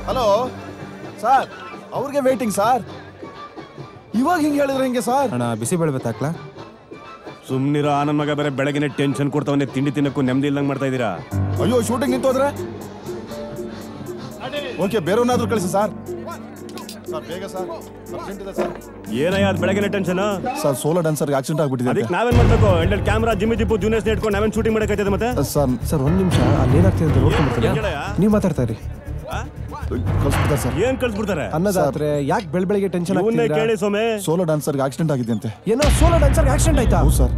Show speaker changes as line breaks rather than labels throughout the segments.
Hello sir, ಅವ್ರಿಗೆ waiting sir. ಇವಾಗ ಹಿಂಗೆ ಹೇಳಿದ್ರೆ ಹಿಂಗೆ ಸರ್?
ಅಣ್ಣ ಬಿಸಿ ಬೆಳಬೇಕಾಗ್ಲಾ?
ಸುಮ್ನಿರೋ, ನನ್ನ ಮಗ ಬೇರೆ ಬೆಳಗ್ಗೆ ಟೆನ್ಷನ್ ಕೊಡ್ತಾವನೆ, ತಿಂಡಿ ತಿನ್ನಕ್ಕೂ ನೆಮ್ಮದಿ ಇಲ್ದಂಗೆ ಮಾಡ್ತಾ ಇದ್ದೀರಾ.
ಅಯ್ಯೋ, ಶೂಟಿಂಗ್ ನಿಂತೋದ್ರೆ ಓಕೆ, ಬೇರೆಯವನ್ನಾದ್ರೂ ಕಳಿಸಿ ಸರ್. ಸರ್ ಬೇಗ ಸರ್, ಅರ್ಜೆಂಟ್ ಇದೆ ಸರ್.
ಏನಯ್ಯ ಅದು ಬೆಳಗ್ಗೆ ಟೆನ್ಷನ್?
ಸರ್ ಸೋಲೋ ಡ್ಯಾನ್ಸರ್ಗೆ ಆಕ್ಸಿಡೆಂಟ್ ಆಗ್ಬಿಟ್ಟಿದೆ.
ಅದಕ್ಕೆ ನಾವೇನ್ ಮಾಡ್ಬೇಕು? ಎರಡು ಕ್ಯಾಮ್ರಾ ಜಿಮ್ಮಿ ಜಿಪ್ಪು ಜೂನಿಯರ್ಸ್ ಇಟ್ಕೊಂಡು ನಾವೇನ್ ಶೂಟಿಂಗ್ ಮಾಡಕ್ಕಾಯ್ತದೆ ಮತ್ತೆ?
ಸರ್ ಒಂದ್ ನಿಮಿಷ, ಅಲ್ಲಿ ಏನಾಗ್ತಿದೆ ಅಂತ ನೋಡ್ಕೊಂಡ್ಬಿಡ್ತಾರೆ. ನೀವು ಮಾತಾಡ್ತಾ ಇರಿ.
ಕಳ್ಸ್ಬಿಡ್ತಾರೆ ಸರ್.
ಏನ್ ಕಳ್ಸ್ಬಿಡ್ತಾರೆ?
ಅನ್ನದಾತ್ರೆ ಯಾಕೆ ಬೆಳಗ್ಗೆ ಟೆನ್ಷನ್ ಆಗ್ತಿದೆ?
ಕೇಳಿ ಸೋಮೆ,
ಸೋಲೋ ಡ್ಯಾನ್ಸರ್ಗೆ ಆಕ್ಸಿಡೆಂಟ್ ಆಗಿದೆ ಅಂತೆ.
ಏನೋ ಸೋಲೋ ಡ್ಯಾನ್ಸರ್ಗೆ ಆಕ್ಸಿಡೆಂಟ್ ಆಯ್ತಾ?
ಹೌದು ಸರ್.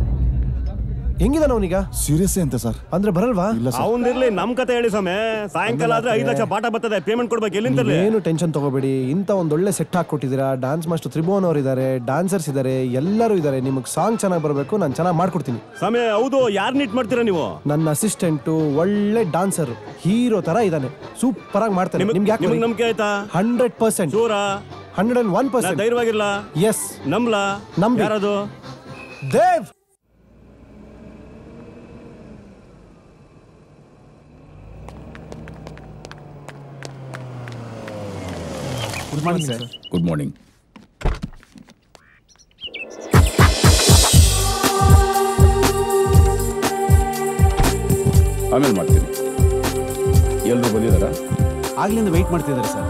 ಹೆಂಗಿದಾನ ಅವನೀಗ?
ಸೀರಿಯಸ್ ಅಂತೆ ಸರ್.
ಅಂದ್ರೆ ಬರಲ್ವಾ?
ಇಲ್ಲ ಸರ್.
ಅವನಿರ್ಲಿ, ನಮ್ ಕತೆ ಹೇಳಿ ಸೋಮೆ. ಸಾಯಂಕಾಲ ಆದ್ರೆ 5 ಲಕ್ಷ ಪಾಠ ಬರ್ತದೆ, ಪೇಮೆಂಟ್ ಕೊಡ್ಬೇಕು. ಎಲ್ಲಿಂದ?
ಏನು ಟೆನ್ಷನ್ ತಗೋಬೇಡಿ. ಇಂತ ಒಂದೊಳ್ಳೆ ಸೆಟ್ ಹಾಕೊಟ್ಟಿದ್ದೀರಾ. ಡಾನ್ಸ್ ಮಾಸ್ಟರ್ ತ್ರಿಭುವನ್ ಅವರು ಇದಾರೆ, ಡಾನ್ಸರ್ಸ್ ಇದಾರೆ, ಎಲ್ಲರೂ ಇದಾರೆ. ನಿಮಗೆ ಸಾಂಗ್ ಚೆನ್ನಾಗಿ ಬರಬೇಕು, ನಾನು ಚೆನ್ನಾಗಿ ಮಾಡ್ಕೊಡ್ತೀನಿ.
ಸೋಮೆ, ಹೌದು, ಯಾರು ನೀಟ್ ಮಾಡ್ತೀರಾ ನೀವು?
ನನ್ನ ಅಸಿಸ್ಟೆಂಟು ಒಳ್ಳೆ ಡಾನ್ಸರ್, ಹೀರೋ ತರ ಇದ್ದಾನೆ, ಸೂಪರ್ ಆಗಿ ಮಾಡ್ತಾನೆ. ನಿಮ್ಗೆ ಯಾಕೆ
ನಂಬಿಕೆ ಆಯ್ತಾ?
100%
ಚೂರ
101%.
ಧೈರ್ಯವಾಗಿರ್ಲ.
ಎಸ್,
ನಂಬ್ಲಾ?
ನಂಬಿ.
ಯಾರದು?
Dev.
Good morning sir. Good morning. ಆಮೇಲೆ ಮಾಡ್ತೀನಿ. ಎಲ್ಲರೂ ಬಂದಿದ್ದಾರಾ?
ಆಗ್ಲಿಂದ ವೆಯ್ಟ್ ಮಾಡ್ತಿದ್ದಾರೆ ಸರ್.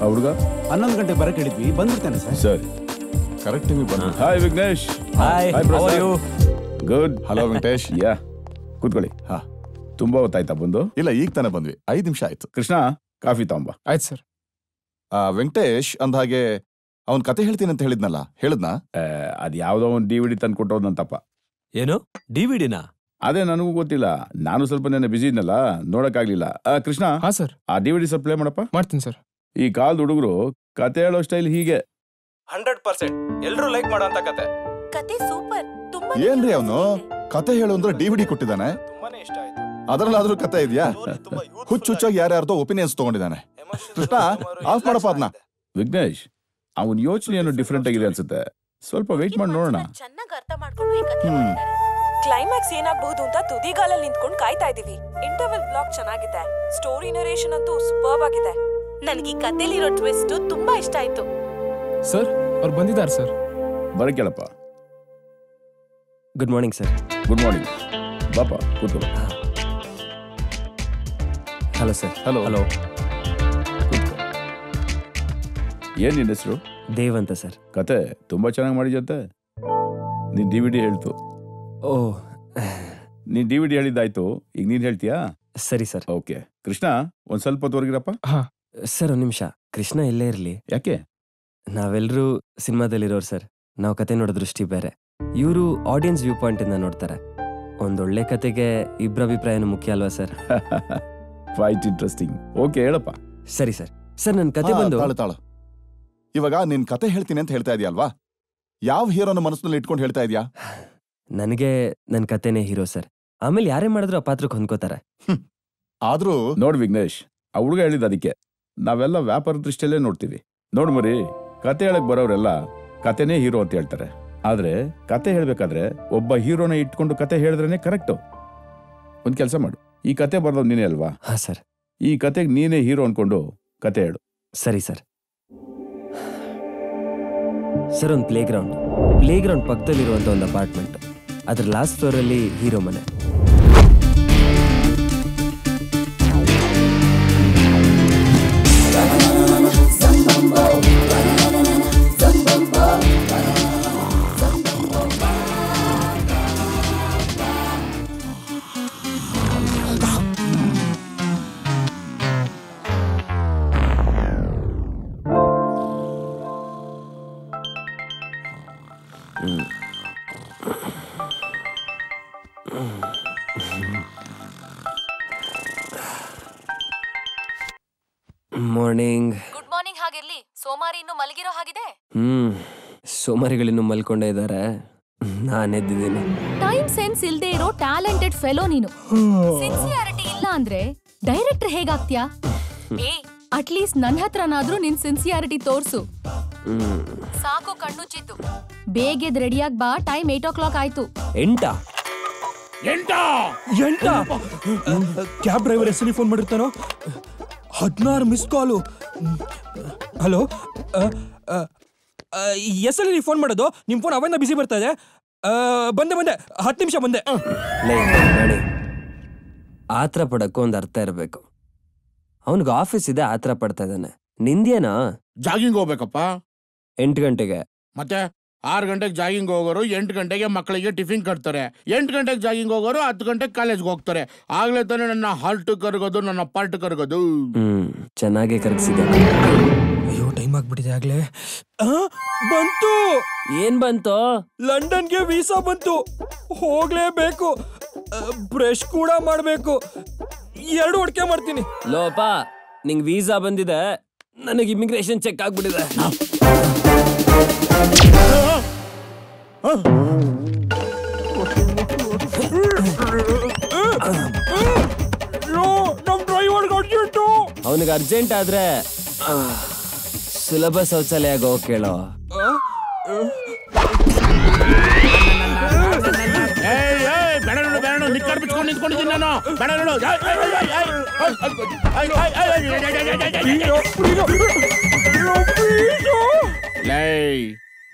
ಆ ಹುಡುಗ
11 ಗಂಟೆ ಬರಕ್ಕೆ ಹೇಳಿದ್ವಿ, ಬಂದಿರ್ತಾನೆ ಸರ್.
ಸರಿ, ಕರೆಕ್ಟ್ ಟೈಮಿಗೆ ಬಂದ. Hi Vignesh.
Hi, how are you?
Good. Hello Venkatesh. Yeah, ಕೂತ್ಕೊಳ್ಳಿ. ಹಾ, ತುಂಬಾ ಹೊತ್ತಾಯ್ತಾ ಬಂದು?
ಇಲ್ಲ, ಈಗ ತಾನೇ ಬಂದ್ವಿ, 5 ನಿಮಿಷ ಆಯ್ತು.
ಕೃಷ್ಣ, ಕಾಫಿ ತಗೊಂಬ.
ಆಯ್ತು ಸರ್.
ವೆಂಕಟೇಶ್ ಅಂದಹಾಗೆ ಅವ್ನ್ ಕತೆ ಹೇಳ್ತೀನಿ ಅಂತ ಹೇಳಿದ್ನಲ್ಲ, ಹೇಳಿದ್ನಾ?
ಅದ್ ಯಾವ್ದೋ ಒಂದು DVD ತಂದು ಕೊಟ್ಟೋದಂತಪ್ಪ.
ಏನು DVD-ನಾ?
ಅದೇ ನನಗೂ ಗೊತ್ತಿಲ್ಲ, ನಾನು ಸ್ವಲ್ಪ ನೆನ್ನೆ ಬಿಸಿ ಇದ್ನಲ್ಲ, ನೋಡಕ್ಕಾಗ್ಲಿಲ್ಲ. ಕೃಷ್ಣ.
ಹಾ ಸರ್.
ಆ DVD ಸ್ವಲ್ಪ ಪ್ಲೇ ಮಾಡಪ್ಪ.
ಮಾಡ್ತೀನಿ ಸರ್.
ಈ ಕಾಲದ ಹುಡುಗರು ಕತೆ ಹೇಳೋ ಸ್ಟೈಲ್ ಹೀಗೆ.
100% ಎಲ್ಲರೂ ಲೈಕ್ ಮಾಡೋಂತ ಕತೆ.
ಕತೆ ಸೂಪರ್. ತುಂಬಾ
ಏನ್ರಿ ಅವನು ಕತೆ ಹೇಳು ಅಂದ್ರೆ DVD ಕೊಟ್ಟಿದ್ದಾನೆ.
ತುಂಬಾನೇ ಇಷ್ಟ ಆಯ್ತು.
ಅದರಲ್ಲಾದ್ರೂ ಕತೆ ಇದೆಯಾ? ಹುಚ್ಚುಚ್ಚಾಗಿ ಯಾರ್ಯಾರ್ದೋ ಒಪಿನಿಯನ್ಸ್ ತಗೊಂಡಿದ್ದಾನೆ. ಕೃಷ್ಣ, ಆಫ್ ಮಾಡಪ್ಪ ಅದನ್ನ.
ವಿಘ್ನೇಶ್, ಅವನ್ ಯೋಚನೆ ಏನೋ ಡಿಫ್ರೆಂಟ್ ಆಗಿದೆ ಅನ್ಸುತ್ತೆ. ಸ್ವಲ್ಪ ವೇಟ್ ಮಾಡಿ ನೋಡೋಣ.
ಚೆನ್ನಾಗಿ ಅರ್ಥ ಮಾಡ್ಕೊಂಡು ಈ ಕತೆ ಮಾಡಿದ್ದಾರೆ. ಕ್ಲೈಮ್ಯಾಕ್ಸ್ ಏನಾಗಬಹುದು ಅಂತ ತುದಿಗಾಲಲ್ಲಿ ನಿಂತ್ಕೊಂಡು ಕಾಯ್ತಾ ಇದೀವಿ. ಇಂಟರ್ವಲ್ ಬ್ಲಾಕ್ ಚೆನ್ನಾಗಿದೆ, ಸ್ಟೋರಿ ನರೇಷನ್ ಅಂತೂ ಸೂಪರ್ಬ್ ಆಗಿದೆ. ನನಗೆ ಈ ಕತೆಲಿರೋ ಟ್ವಿಸ್ಟ್ ತುಂಬಾ ಇಷ್ಟ ಆಯ್ತು.
ಸರ್, ಅವ್ರು ಬಂದಿದ್ದಾರೆ ಸರ್.
ಬರಕೇಳಪ್ಪ.
Good morning sir.
Good morning. ಬಾಪ, ಕೂತ್ಕೋ.
Hello sir.
ಹಲೋ.
ಹಲೋ.
ಏನ್ ನಿನ್ನ ಹೆಸರು?
ದೇವ್ ಅಂತ ಸರ್.
ಕತೆ ತುಂಬಾ ಚೆನ್ನಾಗಿ ಮಾಡಿದ್ಯಂತೆ. ನೀನ್ DVD ಹೇಳ್ತು.
ಓ,
ನೀನ್ DVD ಹೇಳಿದ್ದಾಯ್ತು, ಈಗ ನೀನ್ ಹೇಳ್ತೀಯಾ?
ಸರಿ ಸರ್.
ಓಕೆ. ಕೃಷ್ಣ, ಒಂದ್ ಸ್ವಲ್ಪ ಹೊರಗಿರಪ್ಪ.
ಸರ್, ಒಂದ್ ನಿಮಿಷ. ಕೃಷ್ಣ ಇಲ್ಲೇ ಇರ್ಲಿ.
ಯಾಕೆ?
ನಾವೆಲ್ಲರೂ ಸಿನಿಮಾದಲ್ಲಿರೋರು ಸರ್. ನಾವು ಕತೆ ನೋಡೋ ದೃಷ್ಟಿ ಬೇರೆ, ಇವರು ಆಡಿಯನ್ಸ್ ವ್ಯೂ ಪಾಯಿಂಟ್ ಇಂದ ನೋಡ್ತಾರೆ. ಒಂದೊಳ್ಳೆ ಕತೆಗೆ ಇಬ್ಬರ ಅಭಿಪ್ರಾಯನೂ ಮುಖ್ಯ ಅಲ್ವಾ ಸರ್?
Quite interesting. ಓಕೆ, ಹೇಳಪ್ಪ.
ಸರಿ ಸರ್. ಸರ್, ನನ್ನ ಕತೆ ಬಂದು
ತಾಳು. ಇವಾಗ ನಿನ್ ಕತೆ ಹೇಳ್ತೀನಿ ಅಂತ ಹೇಳ್ತಾ ಇದೆಯಲ್ವಾ? ಯಾವ ಹೀರೋನ ಮನಸ್ಸಿನಲ್ಲಿ ಇಟ್ಕೊಂಡು ಹೇಳ್ತಾ ಇದೀಯಾ?
ನನಗೆ ನನ್ನ ಕತೆನೇ ಹೀರೋ ಸರ್. ಆಮೇಲೆ ಯಾರೇ ಮಾಡಿದ್ರು ಆ ಪಾತ್ರಕ್ಕೆ ಹೊಂದ್ಕೋತಾರೆ.
ಆದ್ರೂ
ನೋಡ್ ವಿಘ್ನೇಶ್, ಆ ಹುಡುಗ ಹೇಳಿದ ಅದಕ್ಕೆ ನಾವೆಲ್ಲ ವ್ಯಾಪಾರ ದೃಷ್ಟಿಯಲ್ಲೇ ನೋಡ್ತೀವಿ. ನೋಡ್ ಮರಿ, ಕತೆ ಹೇಳಕ್ ಬರೋರೆಲ್ಲ ಕತೆನೇ ಹೀರೋ ಅಂತ ಹೇಳ್ತಾರೆ. ಆದ್ರೆ ಕತೆ ಹೇಳ್ಬೇಕಾದ್ರೆ ಒಬ್ಬ ಹೀರೋನ ಇಟ್ಕೊಂಡು ಕತೆ ಹೇಳಿದ್ರೇನೆ ಕರೆಕ್ಟು. ಒಂದ್ ಕೆಲಸ ಮಾಡು, ಈ ಕತೆ ಬರ್ದವ್ ನೀನೇ ಅಲ್ವಾ?
ಹಾ ಸರ್.
ಈ ಕತೆಗೆ ನೀನೇ ಹೀರೋ ಅನ್ಕೊಂಡು ಕತೆ ಹೇಳು.
ಸರಿ ಸರ್. ಸರ್, ಒಂದು ಪ್ಲೇಗ್ರೌಂಡ್ ಪಕ್ಕದಲ್ಲಿರುವಂಥ ಒಂದು ಅಪಾರ್ಟ್ಮೆಂಟ್. ಅದ್ರ ಲಾಸ್ಟ್ ಫ್ಲೋರಲ್ಲಿ ಹೀರೋ ಮನೆ. ಮಾರ್ನಿಂಗ್.
Good morning. ಹಾಗಿರ್ಲಿ, ಸೋಮಾರಿ ಇನ್ನು ಮಲಗಿರೋ ಹಾಗಿದೆ.
ಸೋಮಾರಿಗಳಿನ್ನು ಮಲ್ಕೊಂಡೇ ಇದ್ದಾರೆ, ನಾನು ಎದ್ದಿದ್ದೀನಿ.
ಟೈಮ್ ಸೆನ್ಸ್ ಇಲ್ದೇ ಇರೋ ಟ್ಯಾಲೆಂಟೆಡ್ ಫೆಲೋ ನೀನು. ಸಿನ್ಸಿಯಾರಿಟಿ ಇಲ್ಲ ಅಂದ್ರೆ ಡೈರೆಕ್ಟರ್ ಹೇಗಾಗ್ತ್ಯಾ? ಅಟ್ಲೀಸ್ಟ್ ನನ್ನ ಹತ್ರನಾದ್ರೂ ನಿನ್ ಸಿನ್ಸಿಯಾರಿಟಿ ತೋರ್ಸು.
ಸಾಕು ಕಣ್ಣುಚ್ಚಿತ್ತು. ಬೇಗ ರೆಡಿಯಾಗಿ ಬಾ, ಟೈಮ್ 8 o'clock ಆಯ್ತು.
ಎಂಟಾ ಕ್ಯಾಬ್ ಡ್ರೈವರ್ ಎಸ್ ಫೋನ್ ಮಾಡಿರ್ತಾನೋ. 16 ಮಿಸ್ ಕಾಲು. ಹಲೋ, ಎಸ್ ಅಲ್ಲಿ ಫೋನ್ ಮಾಡೋದು? ನಿಮ್ ಫೋನ್ ಅವಾಗಿಂದ ಬಿಸಿ ಬರ್ತಾ ಇದೆ. ಬಂದೆ 10 ನಿಮಿಷ ಬಂದೆ.
ನಡಿ, ಆತರ ಪಡಕ್ಕೂ ಒಂದು ಅರ್ಥ ಇರಬೇಕು. ಅವನಿಗೆ ಆಫೀಸ್ ಇದೆ, ಆತರ ಪಡ್ತಾ ಇದ್ದಾನೆ. ನಿಂದೇನಾ?
ಜಾಗಿಂಗ್ ಹೋಗ್ಬೇಕಪ್ಪ.
8 ಗಂಟೆಗೆ.
ಮತ್ತೆ 6 ಗಂಟೆಗೆ ಜಾಗಿಂಗ್ ಹೋಗೋರು 8 ಗಂಟೆಗೆ ಮಕ್ಕಳಿಗೆ ಟಿಫಿನ್ ಕಟ್ತಾರೆ. 8 ಗಂಟೆಗೆ ಜಾಗಿಂಗ್ ಹೋಗೋರು 10 ಗಂಟೆಗೆ ಕಾಲೇಜ್ಗೆ ಹೋಗ್ತಾರೆ. ಆಗ್ಲೇ ತಾನೇ ನನ್ನ ಹಾಲ್ಟ್ ಕರಗೋದು, ನನ್ನ ಪಾರ್ಟ್ ಕರಗೋದು.
ಚೆನ್ನಾಗಿ ಕರಗಿಸಿದೆ.
ಅಯ್ಯೋ, ಟೈಮ್ ಆಗ್ಬಿಟ್ಟಿದೆ ಆಗ್ಲೇ. ಬಂತು.
ಏನ್ ಬಂತು?
ಲಂಡನ್ಗೆ ವೀಸಾ ಬಂತು. ಹೋಗ್ಲೇಬೇಕು. ಬ್ರಷ್ ಕೂಡ ಮಾಡ್ಬೇಕು. 2 ಒಡ್ಕೆ ಮಾಡ್ತೀನಿ.
ಲೋಪ, ನಿಂಗ್ ವೀಸಾ ಬಂದಿದೆ, ನನಗೆ ಇಮಿಗ್ರೇಷನ್ ಚೆಕ್ ಆಗ್ಬಿಟ್ಟಿದೆ. ಅವನಿಗೆ ಅರ್ಜೆಂಟ್ ಆದ್ರೆ ಸುಲಭ ಶೌಚಾಲಯ ಹೋಗ್ ಕೇಳೋ.
ನಿಂತ್ಕೊಂಡಿದ್ದೀನಿ ನಾನು.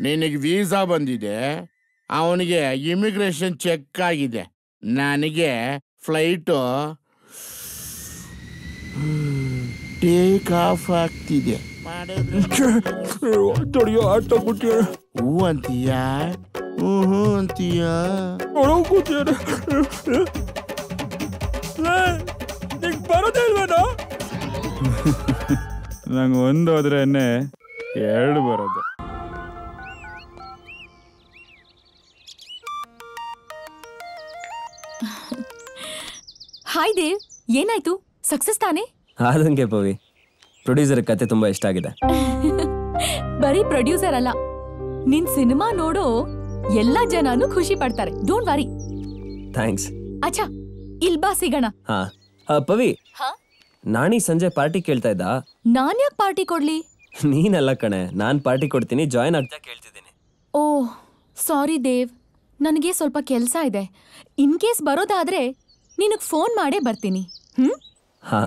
ನಿನಗೆ ವೀಸಾ ಬಂದಿದೆ, ಅವನಿಗೆ ಇಮಿಗ್ರೇಷನ್ ಚೆಕ್ ಆಗಿದೆ, ನನಗೆ ಫ್ಲೈಟು ಟೇಕ್ ಆಫ್ ಆಗ್ತಿದೆ. ಹೂ ಅಂತೀಯ? ಹ್ಞೂ ಅಂತೀಯ?
ಬರೋದೇ ಇಲ್ವೇನೋ?
ನಂಗೆ ಒಂದು ಹೋದ್ರೇನೆ 2 ಬರೋದು.
ಹಾಯ್ ದೇವ್, ಏನಾಯ್ತು? ಸಕ್ಸಸ್ ತಾನೆ?
ಆದಂಗೆ ಪವಿ, ಪ್ರೊಡ್ಯೂಸರ್ ಕತೆ ತುಂಬಾ ಇಷ್ಟ ಆಗಿದೆ.
ಬರೀ ಪ್ರೊಡ್ಯೂಸರ್ ಅಲ್ಲ, ನಿನ್ ಸಿನಿಮಾ ನೋಡೋ ಎಲ್ಲಾ ಜನನು ಖುಷಿ ಪಡ್ತಾರೆ. Don't worry.
ಥ್ಯಾಂಕ್ಸ್.
ಅಚ್ಚಾ, ಇಲ್ ಬಾ, ಸಿಗೋಣ.
ಹಾ ಪವಿ, ನಾನೀ ಸಂಜೆ ಪಾರ್ಟಿ ಕೇಳ್ತಾ ಇದ್ದ.
ನಾನ್ ಯಾಕೆ ಪಾರ್ಟಿ ಕೊಡ್ಲಿ?
ನೀನಲ್ಲ ಕಣೆ, ನಾನ್ ಪಾರ್ಟಿ ಕೊಡ್ತೀನಿ, ಜಾಯ್ನ್ ಆಗ್ತಾ ಕೇಳ್ತಿದ್ದೀನಿ.
ಓಹ್ ಸಾರಿ ದೇವ್, ನನಗೆ ಸ್ವಲ್ಪ ಕೆಲಸ ಇದೆ. ಇನ್ ಕೇಸ್ ಬರೋದಾದ್ರೆ ನಿನಗ್ ಫೋನ್ ಮಾಡೇ ಬರ್ತೀನಿ.
ಹಾ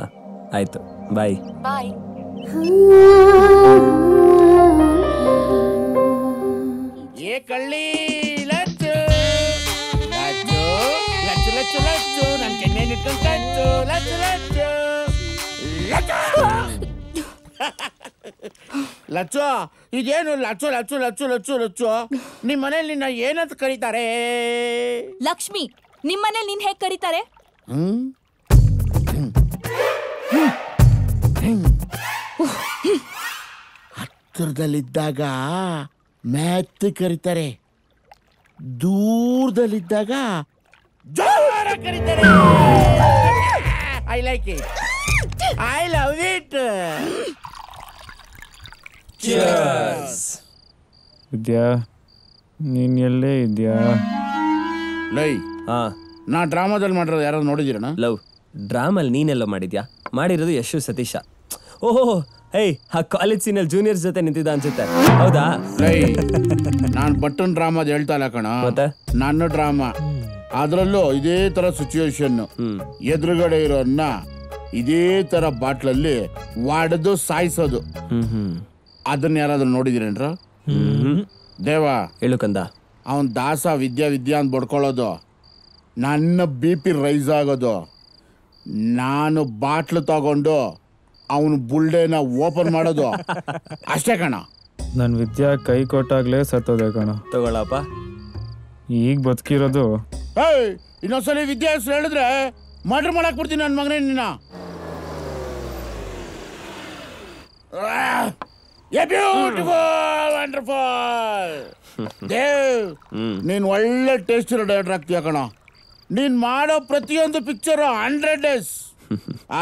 ಆಯ್ತು, ಬಾಯ್.
ಬಾಯ್.
ಏ ಕಳ್ಳಿ ಲಚ್ಚು ಲಚ್ಚು ಲಚ್ಚು ಲಚ್ಚು ಲಚ್ಚು ನನ್ನ ಕೆನ್ನೆ ಇಟ್ಕೊಂಡು ಕಚ್ಚು ಲಚ್ಚು ಲಚ್ಚು ಲಚ್ಚು. ಇದೇನು ಲಚ್ಚು ಲಚ್ಚು ಲಚ್ಚು ಲಚ್ಚು ಲಚ್ಚು? ನಿಮ್ಮ ಮನೇಲಿ ನಿನ್ನ ಏನಂತ ಕರೀತಾರೆ?
ಲಕ್ಷ್ಮಿ. ನಿಮ್ಮನೇಲಿ ನಿನ್ ಹೇಗ್ ಕರೀತಾರೆ?
ಹತ್ತಿರದಲ್ಲಿದ್ದಾಗ ಮ್ಯಾತ್ ಕರೀತಾರೆ, ದೂರದಲ್ಲಿದ್ದಾಗ ಜೋರ ಕರೀತಾರೆ. I like it, I love it.
Vidya, ನೀನ್ ಎಲ್ಲೇ ಇದ್ಯಾ?
ಲೈ,
ಹಾ,
ನಾ ಡ್ರಾಮಾದಲ್ಲಿ ಮಾಡಿರೋದು ಯಾರಾದ್ರು ನೋಡಿದಿರಣ?
ಲವ್ ಡ್ರಾಮಲ್ಲಿ ನೀನೆಲ್ಲ ಮಾಡಿದ್ಯಾ? ಮಾಡಿರೋದು ಯಶು ಸತೀಶ. ಓಹೋ, ಹೇಯ್, ಆ ಕಾಲೇಜ್ ಸೀನಲ್ಲಿ ಜೂನಿಯರ್ಸ್ ಜೊತೆ ನಿಂತಿದ್ದ ಅನ್ಸುತ್ತೆ, ಹೌದಾ?
ಲೈ, ನಾನ್ ಬಟ್ಟನ್ ಡ್ರಾಮಾದ ಹೇಳ್ತಾ ಇಲ್ಲ ಕಣ, ನನ್ನ ಡ್ರಾಮಾ. ಅದ್ರಲ್ಲೂ ಇದೇ ತರ ಸಿಚುವೇಶನ್. ಎದುರುಗಡೆ ಇರೋನ್ನ ಇದೇ ತರ ಬಾಟ್ಲಲ್ಲಿ ವಾಡದು ಸಾಯಿಸೋದು. ಅದನ್ನ ಯಾರಾದ್ರೂ ನೋಡಿದಿರೇನ್ರ? ದೇವ
ಹೇಳು ಕಂದ.
ಅವನ್ ದಾಸ ವಿದ್ಯಾ ವಿದ್ಯಾ ಅಂತ ಬಡ್ಕೊಳ್ಳೋದು, ನನ್ನ BP ರೈಸ್ ಆಗೋದು, ನಾನು ಬಾಟ್ಲು ತಗೊಂಡು ಅವನು ಬುಲ್ಡೇನ ಓಪನ್ ಮಾಡೋದು, ಅಷ್ಟೇ ಕಣ.
ನನ್ ವಿದ್ಯಾ ಕೈ ಕೊಟ್ಟಾಗ್ಲೇ ಸತ್ತೋದೆ ಕಣ.
ತಗೊಳಪ್ಪ.
ಈಗ ಬದುಕಿರೋದು.
ಏಯ್, ಇನ್ನೊಂದ್ಸಲಿ ವಿದ್ಯಾ ಹೆಸರು ಹೇಳಿದ್ರೆ ಮರ್ಡರ್ ಮಾಡಕ್ ಬಿಡ್ತೀನಿ ನನ್ನ ಮಗನೇ ನಿನ್ನ. Beautiful, wonderful. ದೇವ್, ನೀನ್ ಒಳ್ಳೆ ಟೇಸ್ಟ್ ಇರೋ ಡೈರೆಕ್ಟರ್ ಆಗ್ತೀಯ ಕಣ. ನೀನ್ ಮಾಡೋ ಪ್ರತಿಯೊಂದು ಪಿಕ್ಚರ್ 100 days.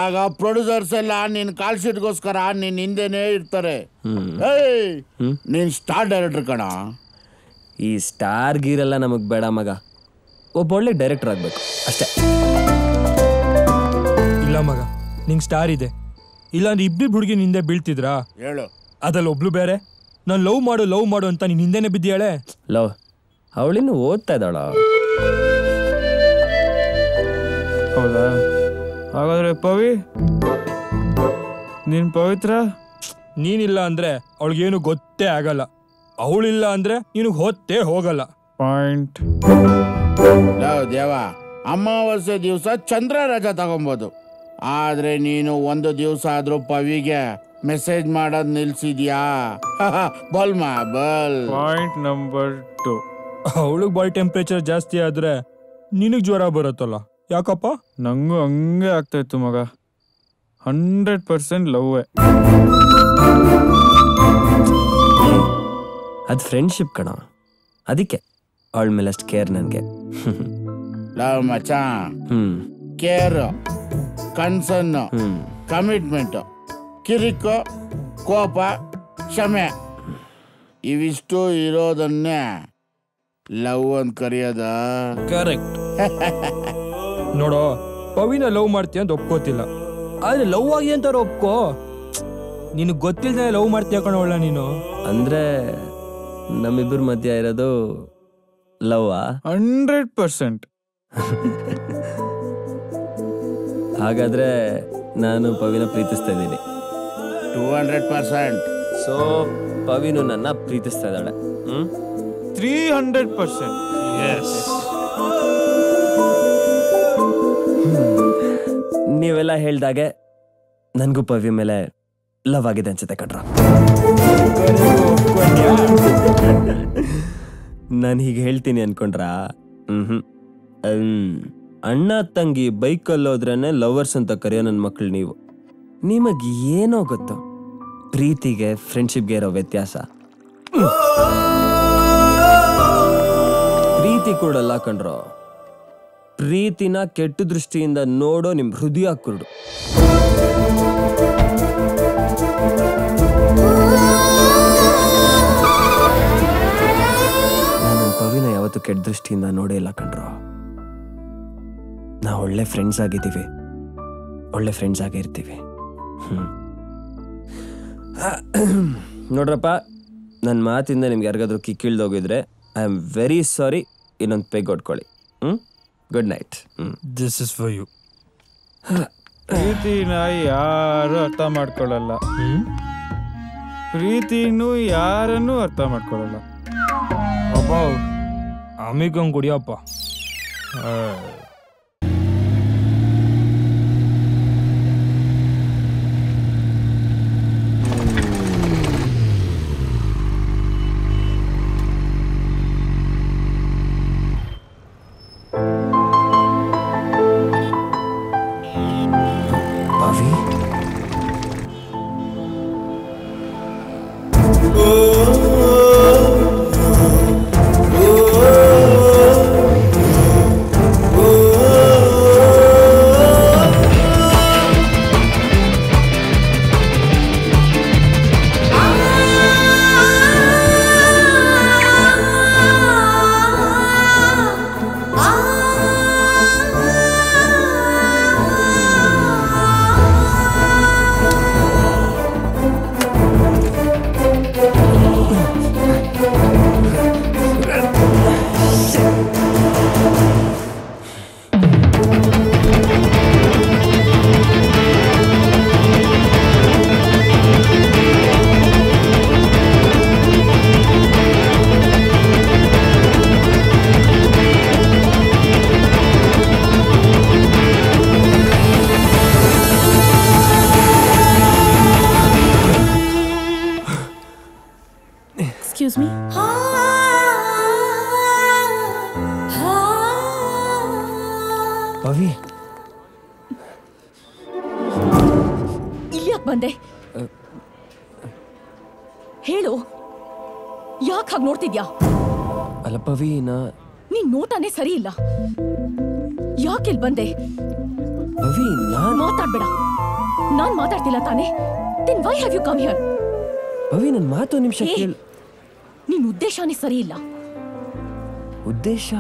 ಆಗ ಪ್ರೊಡ್ಯೂಸರ್ಸ್ ಎಲ್ಲ ನಿನ್ ಕಾಲ್ ಶೀಟ್ಗೋಸ್ಕರ ನಿನ್ ಹಿಂದೆನೇ ಇರ್ತಾರೆ. ಏಯ್, ನೀನ್ ಸ್ಟಾರ್ ಡೈರೆಕ್ಟರ್ ಕಣ.
ಈ ಸ್ಟಾರ್ ಗೀರೆಲ್ಲ ನಮಗ್ ಬೇಡ ಮಗ, ಒಬ್ಬ ಒಳ್ಳೆ ಡೈರೆಕ್ಟರ್ ಆಗ್ಬೇಕು ಅಷ್ಟೇ.
ಇಲ್ಲ ಮಗ, ನಿಂಗ್ ಸ್ಟಾರ್ ಇದೆ, ಇಲ್ಲಾಂದ್ರೆ ಇಬ್ಬರು ಹುಡುಗಿ ನಿಂದೆ ಬೀಳ್ತಿದ್ರಾ?
ಹೇಳು.
ಅದ್ರಲ್ಲಿ ಒಬ್ಳು ಬೇರೆ, ನಾನು ಲವ್ ಮಾಡು ಅಂತ ನೀನ್ ಹಿಂದೆನೆ ಬಿದ್ದಿಯಾಳೆ.
ಲವ್ ಅವಳಿನ್ನು ಓದ್ತಾ ಇದ್ದಾಳ.
ಹೌದಾ? ಹಾಗಾದ್ರೆ ಪವಿ, ನೀನ್ ಪವಿತ್ರ?
ನೀನಿಲ್ಲ ಅಂದ್ರೆ ಅವಳಿಗೇನು ಗೊತ್ತೇ ಆಗಲ್ಲ. ಅವಳಿಲ್ಲ ಅಂದ್ರೆ ನಿನಗೆ ಹೊತ್ತೇ ಹೋಗಲ್ಲ.
ಪಾಯಿಂಟ್.
ದೇವ, ಅಮಾವಾಸ್ಯೆ ದಿವಸ ಚಂದ್ರ ರಜಾ ತಗೊಬೋದು, ಆದ್ರೆ ನೀನು ಒಂದು ದಿವಸ ಆದ್ರೂ ಪವಿಗೆ ಮೆಸೇಜ್ ಮಾಡೋದ್ ನಿಲ್ಸಿದ್ಯಾ? ಬಲ್ಮಾ ಬಲ್.
Point number 2.
ಅವಳಿಗೆ ಬಾಡಿ ಟೆಂಪರೇಚರ್ ಜಾಸ್ತಿ ಆದ್ರೆ ನಿನಗ್ ಜ್ವರ ಬರುತ್ತಲ್ಲ, ಯಾಕಪ್ಪ?
ನಂಗೂ ಹಂಗೆ ಆಗ್ತಾ ಇತ್ತು ಮಗ. 100% ಲವ್ವೇ.
ಅದು ಫ್ರೆಂಡ್ಶಿಪ್ ಕಣ, ಅದಕ್ಕೆ ಅವಳ ಮೇಲೆ ಅಷ್ಟು ಕೇರ್ ನನಗೆ.
ಲವ್ ಮಚ, ಕೇರ್, ಕನ್ಸರ್ನ್, ಕಮಿಟ್ಮೆಂಟ್, ಕಿರಿಕು, ಕೋಪ, ಕ್ಷಮೆ, ಇವಿಷ್ಟು ಇರೋದನ್ನೇ ಲವ್ ಅಂತ ಕರೆಯೋದ?
ಕರೆಕ್ಟ್. ನೋಡೋ, ಪವಿನ ಲವ್ ಮಾಡ್ತೀಯ ಅಂತ ಒಪ್ಕೋತಿಲ್ಲ, ಆದ್ರೆ ಲವ್ ಆಗಿ ಅಂತಾರ ಒಪ್ಕೋ. ನಿನಗೆ ಗೊತ್ತಿಲ್ದೇ ಲವ್ ಮಾಡ್ತೀಯ ಕಣವಳ ನೀನು.
ಅಂದ್ರೆ ನಮ್ಮಿಬ್ಬರ ಮಧ್ಯ ಇರೋದು ಲವ್ವಾ?
100%.
ಹಾಗಾದ್ರೆ ನಾನು ಪವಿನ ಪ್ರೀತಿಸ್ತಾ ಇದ್ದೀನಿ.
200%.
ಸೊ ಪವಿನು ನನ್ನ ಪ್ರೀತಿಸ್ತಾ ಇದ್ದಾಳೆ.
300%.
ನೀವೆಲ್ಲ ಹೇಳ್ದಾಗೆ ನನಗೂ ಪವಿ ಮೇಲೆ ಲವ್ ಆಗಿದೆ ಅನ್ಸುತ್ತೆ ಕಣ್ರ. ನಾನು ಹೀಗೆ ಹೇಳ್ತೀನಿ ಅನ್ಕೊಂಡ್ರಾ? ಅಣ್ಣ ತಂಗಿ ಬೈಕಲ್ಲಿ ಹೋದ್ರೇನೆ ಲವರ್ಸ್ ಅಂತ ಕರೆಯೋ ನನ್ನ ಮಕ್ಕಳು ನೀವು. ನಿಮಗೆ ಏನೋ ಗೊತ್ತು ಪ್ರೀತಿಗೆ ಫ್ರೆಂಡ್ಶಿಪ್ಗೆ ಇರೋ ವ್ಯತ್ಯಾಸ. ಪ್ರೀತಿ ಕೊಡಲ್ಲ ಕಣ್ರೋ, ಪ್ರೀತಿನ ಕೆಟ್ಟ ದೃಷ್ಟಿಯಿಂದ ನೋಡೋ ನಿಮ್ ಹೃದಯ ಕುರುಡು. ನಾನು ಪವಿನ ಯಾವತ್ತು ಕೆಟ್ಟ ದೃಷ್ಟಿಯಿಂದ ನೋಡೇ ಇಲ್ಲ ಕಣ್ರೋ. ನಾವು ಒಳ್ಳೆ ಫ್ರೆಂಡ್ಸ್ ಆಗಿದ್ದೀವಿ, ಒಳ್ಳೆ ಫ್ರೆಂಡ್ಸ್ ಆಗೇ ಇರ್ತೀವಿ. ನೋಡ್ರಪ್ಪ, ನನ್ನ ಮಾತಿಂದ ನಿಮ್ಗೆ ಯಾರಿಗಾದ್ರೂ ಕಿಕ್ಕಿಳ್ದೋಗಿದ್ರೆ ಐ ಆಮ್ ವೆರಿ ಸಾರಿ. ಇನ್ನೊಂದು ಪೆಗ್ ಹೊಡ್ಕೊಳ್ಳಿ. Good night.
This is for you.
ಪ್ರೀತಿನ ಯಾರು ಅರ್ಥ ಮಾಡ್ಕೊಳ್ಳಲ್ಲ, ಪ್ರೀತಿನೂ ಯಾರನ್ನೂ ಅರ್ಥ ಮಾಡ್ಕೊಳ್ಳಲ್ಲ.
ಅಪ್ಪ ಅಮಿಗಂಗ್ ಕುಡಿಯಪ್ಪ.
Excuse me.
ಪವಿ,
ಇಲ್ಲಿ ಯಾಕೆ ಬಂದೆ? ಹೇಳು, ಯಾಕೆ ಹಾಗೆ ನೋಡ್ತಿದ್ಯಾ?
ಅಲ್ಲ ಪವಿ,
ನೀನ್ ನೋಟನೇ ಸರಿ ಇಲ್ಲ. ಯಾಕೆ ಇಲ್ಲಿ ಬಂದೆ?
ಪವಿ,
ಮಾತಾಡ್ಬೇಡ. ನಾನ್ ಮಾತಾಡ್ತಿಲ್ಲ ತಾನೇ? then why have you come here?
Pavi, ನನ್ನ ಮಾತು ನಿಮಿಷ ಕೇಳು.
ನಿನ್ ಉದ್ದೇಶನೇ ಸರಿ ಇಲ್ಲ.
ಉದ್ದೇಶ?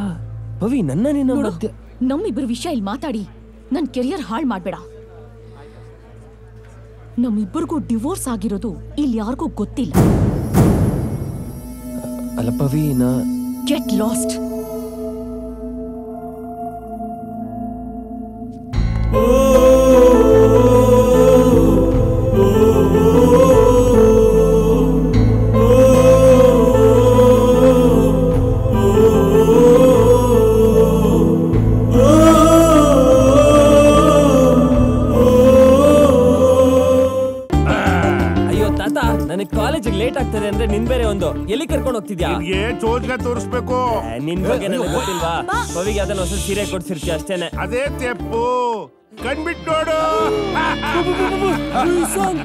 ಪವಿ, ನನ್ನ ನಿನ್ನ ಮಧ್ಯ
ನಮ್ಮಿಬ್ಬರ ವಿಷಯ ಇಲ್ಲಿ ಮಾತಾಡಿ ನನ್ ಕೆರಿಯರ್ ಹಾಳು ಮಾಡ್ಬೇಡ. ನಮ್ಮಿಬ್ಬರಿಗೂ ಡಿವೋರ್ಸ್ ಆಗಿರೋದು ಇಲ್ಲಿ ಯಾರಿಗೂ ಗೊತ್ತಿಲ್ಲ.
ಅಲ್ಲ ಪವಿ, ನಾ
ಗೆಟ್ ಲಾಸ್ಟ್.
ಕಾಲೇಜಿಗೆ ಲೇಟ್ ಆಗ್ತದೆ ಅಂದ್ರೆ ನಿನ್ ಬೇರೆ ಒಂದು ಎಲ್ಲಿ ಕರ್ಕೊಂಡು ಹೋಗ್ತಿದ್ಯಾ?
ಚೋಜ್ಗ ತೋರಿಸ್ಬೇಕು.
ನಿನ್ ಬಗ್ಗೆ ನನಗೆ ಗೊತ್ತಿಲ್ವಾ? ಪವಿಗೆ ಅದನ್ನ ಹೊಸ ಸೀರೆ ಕೊಡ್ಸಿರ್ತೀಯ ಅಷ್ಟೇನೆ.
ಅದೇ ತೆಪ್ಪು ಕಣ್ಬಿಟ್ಟು ನೋಡು.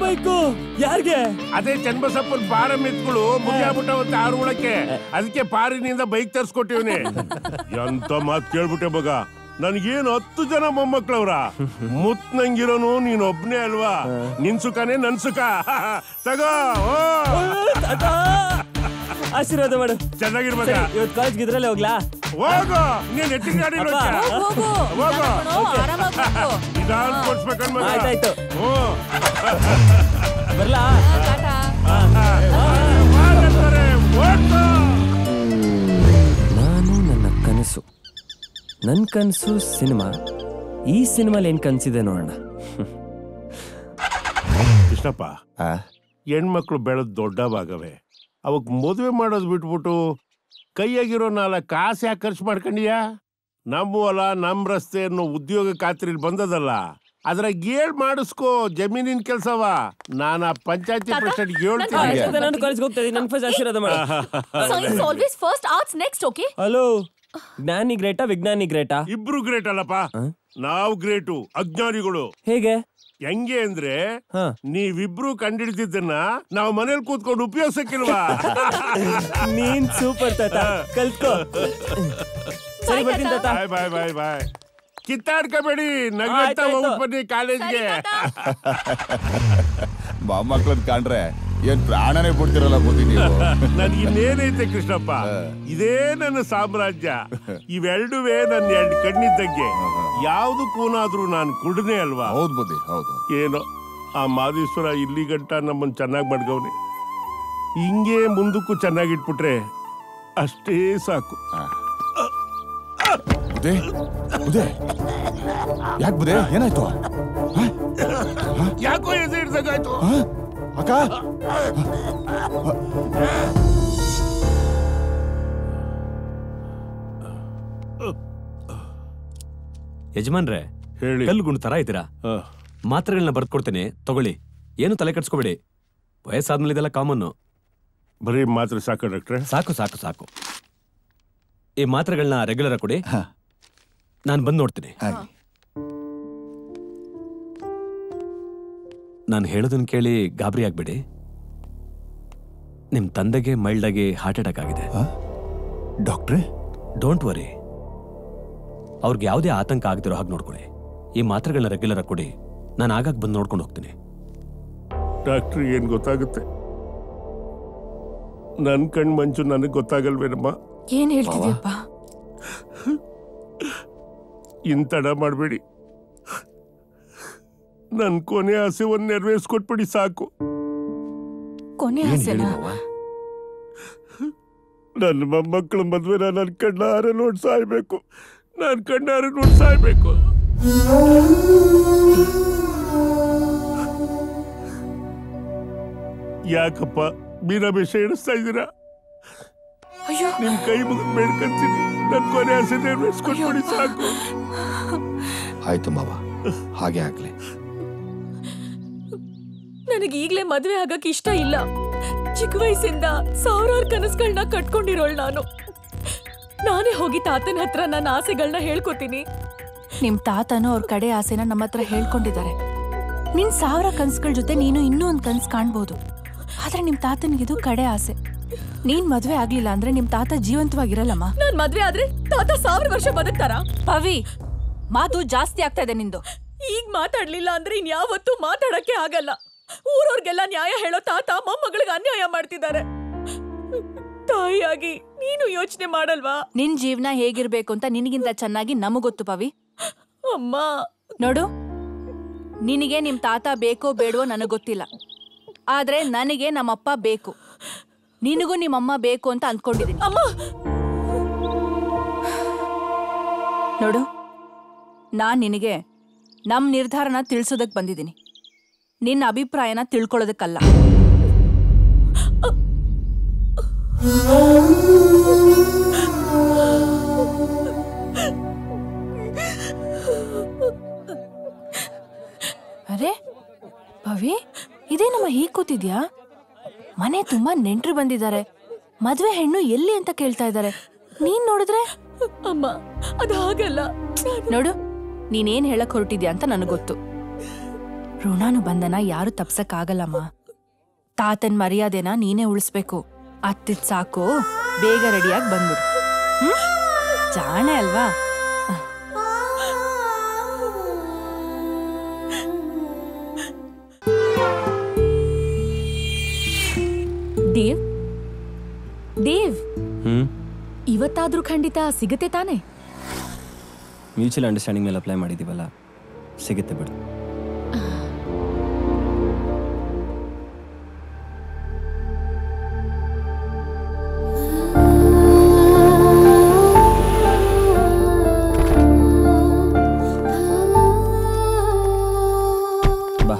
ಬೈಕು ಯಾರಿಗೆ?
ಅದೇ ಚನ್ನಬಸಪ್ಪನ ಪಾರ ಮೆತ್ಗಳು ಮುಗಿಯಾಬಿಟ್ಟ ಒಂದು 6 ಉಳಕ್ಕೆ, ಅದಕ್ಕೆ ಪಾರಿನಿಂದ ಬೈಕ್ ತರ್ಸ್ಕೊಟ್ಟಿವ್ನಿ. ಎಂತ ಮಾತು ಕೇಳ್ಬಿಟ್ಟೆ ಮಗ, ನನ್ಗೇನು 10 ಜನ ಮೊಮ್ಮಕ್ಳವ್ರ. ಮುತ್ನಂಗಿರೋನು ನೀನ್ ಒಬ್ನೇ ಅಲ್ವಾ? ನಿನ್ ಸುಖನೇ ನನ್ ಸುಖ. ತಗೋ
ಆಶೀರ್ವಾದ ಮಾಡು.
ಚೆನ್ನಾಗಿರ್ಬೇಕ.
ಇವತ್ತು ಕಾಲೇಜ್ಗೆ ಇದ್ರಲ್ಲೇ ಹೋಗ್ಲಾ?
ಹೋಗು, ನೀನ್ ಎತ್ತಿನ ಗಾಡಿ ನಿಧಾನ ಕೊಡ್ಸ್ಬೇಕನ್ ಮಗ.
ಆಯ್ತಾಯ್ತು, ಬರ್ಲಾ? ನಾನು ನನ್ನ ಕನಸು, ನನ್ ಕನಸು ಸಿನಿಮಾ. ಈ ಸಿನಿಮಾಲಿ ಏನ್ ಕನ್ಸಿದೆ ನೋಡೋಣ.
ಕೃಷ್ಣಪ್ಪ, ಹೆಣ್ಮಕ್ಳು ಬೆಳೆದ್ ದೊಡ್ಡವಾಗವೆ, ಅವಕ್ ಮದುವೆ ಮಾಡೋದು ಬಿಟ್ಬಿಟ್ಟು ಕೈಯಾಗಿರೋ 4 ಕಾಸು ಯಾಕೆ ಖರ್ಚು ಮಾಡ್ಕೊಂಡಿಯಾ? ನಮ್ಮ ಹೊಲ ನಮ್ ರಸ್ತೆ ಅನ್ನೋ ಉದ್ಯೋಗ ಖಾತ್ರಿಲಿ ಬಂದದಲ್ಲ, ಅದ್ರಾಗ ಏಳ್ ಮಾಡಿಸ್ಕೋ. ಜಮೀನಿನ ಕೆಲ್ಸವ ನಾನು ಆ ಪಂಚಾಯತಿ ಪ್ರೆಸಿಡೆಂಟ್ ಹೇಳ್ತೀನಿ.
ನಾನು ಕಾಲೇಜ್ಗೆ ಹೋಗ್ತಾ ಇದ್ದೀನಿ, ನನ್ ಫಸ್ಟ್ ಆಶೀರ್ವಾದ ಮಾಡು.
Science always first, arts next. Okay.
Hello, ಜ್ಞಾನಿ ಗ್ರೇಟಾ ವಿಜ್ಞಾನಿ ಗ್ರೇಟಾ?
ಇಬ್ರು ಗ್ರೇಟ್ ಅಲ್ಲಪ್ಪ, ನಾವು ಗ್ರೇಟು, ಅಜ್ಞಾನಿಗಳು.
ಹೇಗೆ?
ಹೆಂಗೆ ಅಂದ್ರೆ ನೀವಿಬ್ರು ಕಂಡಿಡ್ದಿದ್ದನ್ನ ನಾವು ಮನೇಲಿ ಕೂತ್ಕೊಂಡು ಉಪಯೋಗಿಸಕ್ಕಿಲ್ವಾ?
ನೀನ್ ಸೂಪರ್ ತಾತ, ಕಲ್ತ್ಕೋ. ಸರಿ, ಬರ್ತೀನಿ ತಾತ.
ಬಾಯ್ ಬಾಯ್ ಬಾಯ್. ಕಿತ್ತಾಡ್ಕೋಬೇಡಿ, ನಗ್ತಾ ಹೋಗ್ಬಿಟ್ಟು ಬನ್ನಿ ಕಾಲೇಜ್ಗೆ.
ಮೊಮ್ಮಕ್ಳದ್ ಕಾಣ್ರೆ ಏನ್ ಪ್ರಾಣನೇ ಬಿಡ್ತಿರಲ್ಲ ಬುದ್ಧಿ ನೀವು.
ನನ್ಗಿನ್ನೇನೈತೆ ಕೃಷ್ಣಪ್ಪ, ಇದೇ ನನ್ನ ಸಾಮ್ರಾಜ್ಯ. ಇವೆರಡುವೇ ನನ್ನ 2 ಕಣ್ಣಿದ್ದಂಗೆ. ಯಾವ್ದಕ್ಕೂನಾದ್ರೂ ನಾನು ಕುಡ್ನೆ ಅಲ್ವಾ?
ಹೌದು ಬುದ್ಧಿ, ಹೌದು.
ಏನೋ ಆ ಮಾದೇಶ್ವರ ಇಲ್ಲಿ ಗಂಟ ನಮ್ಮನ್ ಚೆನ್ನಾಗಿ ಮಡ್ಗವ್ನೆ. ಹಿಂಗೆ ಮುಂದಕ್ಕೂ ಚೆನ್ನಾಗಿಟ್ಬಿಟ್ರೆ ಅಷ್ಟೇ ಸಾಕು.
ಬುದ್ಧಿ, ಬುದ್ಧಿ, ಯಾಕೆ ಬುದ್ಧಿ, ಏನಾಯ್ತು?
ಯಾಕೋ ಎದೆ ಹಿಡ್ದಾಗಾಯ್ತು
ಅಕ್ಕ?
ಯಜಮಾನ್ರೆ,
ಹೇಳಿ.
ಕಲ್ಗುಣ ತರ ಇದ್ದೀರಾ. ಮಾತ್ರೆಗಳನ್ನ ಬರ್ಕೊಡ್ತೇನೆ, ತಗೊಳ್ಳಿ. ಏನು ತಲೆ ಕಟ್ಸ್ಕೊಬೇಡಿ, ವಯಸ್ಸಾದ್ಮೇಲೆ ಇದೆಲ್ಲ ಕಾಮನ್ನು.
ಬರೀ ಮಾತ್ರೆ ಸಾಕು ಡಾಕ್ಟ್ರೆ?
ಸಾಕು ಸಾಕು ಸಾಕು. ಈ ಮಾತ್ರೆಗಳನ್ನ ರೆಗ್ಯುಲರ್ ಕೊಡಿ, ನಾನು ಬಂದು ನೋಡ್ತೀನಿ. ನಾನು ಹೇಳೋದನ್ನ ಕೇಳಿ ಗಾಬರಿ ಆಗ್ಬೇಡಿ. ನಿಮ್ ತಂದೆಗೆ ಮೈಲ್ಡ್ ಆಗಿ ಹಾರ್ಟ್ ಅಟ್ಯಾಕ್ ಆಗಿದೆ.
ಡಾಕ್ಟ್ರೇ?
ಡೋಂಟ್ ವರಿ, ಅವ್ರಿಗೆ ಯಾವುದೇ ಆತಂಕ ಆಗದಿರೋ ಹಾಗೆ ನೋಡ್ಕೊಳ್ಳಿ. ಈ ಮಾತ್ರೆಗಳನ್ನ ರೆಗ್ಯುಲರ್ ಕೊಡಿ, ನಾನು ಆಗಾಗ ಬಂದು ನೋಡ್ಕೊಂಡು ಹೋಗ್ತೀನಿ.
ಡಾಕ್ಟ್ರ್, ಏನ್ ಗೊತ್ತಾಗುತ್ತೆ? ನನ್ ಕಣ್ ಮಂಚು ನನಗ್ ಗೊತ್ತಾಗಲ್ವೇನಮ್ಮ?
ಏನ್ ಹೇಳ್ತಿದ್ಯಪ್ಪ?
ಇಂತಡ ಮಾಡ್ಬೇಡಿ. ನನ್ ಕೊನೆ ಆಸೆ ಒಂದ್ ನೆರವೇರಿಸ್ಕೊಟ್ಬಿಡಿ ಸಾಕು.
ಕೊನೆ ಆಸೆನಾ?
ನನ್ನ ಮೊಮ್ಮಕ್ಕಳ ಮದ್ವೆನ ನನ್ ಕಣ್ಣಾರೆ ನೋಡ್ ಸಾಯ್ಬೇಕು. ನಾನ್ ಕಣ್ಣಾರೆ ನೋಡ್ ಸಾಯ್ಬೇಕು. ಯಾಕಪ್ಪ ಮೀನಾಭೇಷ ಎಣಿಸ್ತಾ ಇದ್ದೀರಾ? ನಿಮ್ ಕೈ ಮುಗಿದ್ ಬೇಡ್ಕಂತೀನಿ, ನನ್ ಕೊನೆ ಆಸೆ ನೆರವೇರಿಸ್ಕೊಟ್ಬಿಡಿ ಸಾಕು.
ಆಯ್ತು ಮಾವ, ಹಾಗೆ ಆಗ್ಲಿ.
ನನಗೆ ಈಗ್ಲೇ ಮದ್ವೆ ಆಗಕ್ ಇಷ್ಟ ಇಲ್ಲ. ಚಿಕ್ಕ ವಯಸ್ಸಿಂದ 1000 ಕನಸುಗಳನ್ನ ಕಟ್ಕೊಂಡಿರೋಳ್ ನಾನು. ನಾನೇ ಹೋಗಿ ತಾತನ ಹತ್ರ ನನ್ನ ಆಸೆಗಳನ್ನ ಹೇಳ್ಕೊತೀನಿ.
ನಿಮ್ ತಾತನು ಅವ್ರ ಕಡೆ ಆಸೆನ ನಮ್ಮ ಹತ್ರ ಹೇಳ್ಕೊಂಡಿದ್ದಾರೆ. ನಿನ್ 1000 ಕನ್ಸುಗಳ ಜೊತೆ ನೀನು ಇನ್ನೂ ಒಂದ್ ಕನ್ಸು ಕಾಣ್ಬೋದು. ಆದ್ರೆ ನಿಮ್ ತಾತನಿಗಿದು ಕಡೆ ಆಸೆ. ನೀನ್ ಮದ್ವೆ ಆಗ್ಲಿಲ್ಲ ಅಂದ್ರೆ ನಿಮ್ ತಾತ ಜೀವಂತವಾಗಿರಲ್ಲಮ್ಮ.
ನಾನ್ ಮದ್ವೆ ಆದ್ರೆ ತಾತ 1000 ವರ್ಷ ಬದುಕ್ತಾರ?
ಪವಿ, ಮಾತು ಜಾಸ್ತಿ ಆಗ್ತಾ ಇದೆ ನಿಂದು.
ಈಗ ಮಾತಾಡ್ಲಿಲ್ಲ ಅಂದ್ರೆ ಇನ್ಯಾವತ್ತೂ ಮಾತಾಡಕ್ಕೆ ಆಗಲ್ಲ. ಊರವ್ರಿಗೆಲ್ಲ ನ್ಯಾಯ ಹೇಳೋ ತಾತ ಮೊಮ್ಮಗಳಿಗೆ ಅನ್ಯಾಯ ಮಾಡ್ತಿದ್ದಾರೆ. ತಾಯಿಯಾಗಿ ನೀನು ಯೋಚನೆ ಮಾಡಲ್ವಾ?
ನಿನ್ ಜೀವನ ಹೇಗಿರ್ಬೇಕು ಅಂತ ನಿನಗಿಂತ ಚೆನ್ನಾಗಿ ನಮಗೊತ್ತು ಪವಿ.
ಅಮ್ಮ
ನೋಡು, ನಿನಗೆ ನಿಮ್ ತಾತ ಬೇಕೋ ಬೇಡವೋ ನನಗ್ ಗೊತ್ತಿಲ್ಲ, ಆದ್ರೆ ನನಗೆ ನಮ್ಮಪ್ಪ ಬೇಕು. ನಿನಗೂ ನಿಮ್ಮಮ್ಮ ಬೇಕು ಅಂತ ಅಂದ್ಕೊಂಡಿದ್ದೀನಿ.
ಅಮ್ಮ
ನೋಡು, ನಾನ್ ನಿನಗೆ ನಮ್ ನಿರ್ಧಾರನ ತಿಳಿಸೋದಕ್ ಬಂದಿದ್ದೀನಿ, ನಿನ್ನ ಅಭಿಪ್ರಾಯನ ತಿಳ್ಕೊಳ್ಳೋದಕ್ಕಲ್ಲ. ಅರೆ ಭವಿ, ಇದೇನಮ್ಮ ಹೀಗ್ ಕೂತಿದ್ಯಾ? ಮನೆ ತುಂಬಾ ನೆಂಟ್ರು ಬಂದಿದ್ದಾರೆ, ಮದ್ವೆ ಹೆಣ್ಣು ಎಲ್ಲಿ ಅಂತ ಕೇಳ್ತಾ ಇದ್ದಾರೆ. ನೀನ್ ನೋಡಿದ್ರೆ
ಅಮ್ಮ ಅದು ಹಾಗಲ್ಲ.
ನೋಡು, ನೀನೇನ್ ಹೇಳಕ್ ಹೊರಟಿದ್ಯಾ ಅಂತ ನನಗ್ ಗೊತ್ತು. ಋಣಾನು ಬಂಧನ ಯಾರು ತಪ್ಸಕ್ ಆಗಲ್ಲಮ್ಮ. ತಾತನ್ ಮರ್ಯಾದೆನ ನೀನೇ ಉಳಿಸ್ಬೇಕು. ಅತ್ತಿದ್ ಸಾಕು, ಬೇಗ ರೆಡಿಯಾಗಿ ಬಂದ್ಬಿಡು. ಜಾಣೆ ಅಲ್ವಾ?
ದೇವ್ ದೇವ್, ಇವತ್ತಾದ್ರೂ ಖಂಡಿತ ಸಿಗತ್ತೆ ತಾನೆ?
ಮ್ಯೂಚುವಲ್ ಅಂಡರ್ಸ್ಟ್ಯಾಂಡಿಂಗ್ ಮೇಲೆ ಅಪ್ಲೈ ಮಾಡಿದೀವಲ್ಲ, ಸಿಗುತ್ತೆ ಬಿಡು. ಬಾ.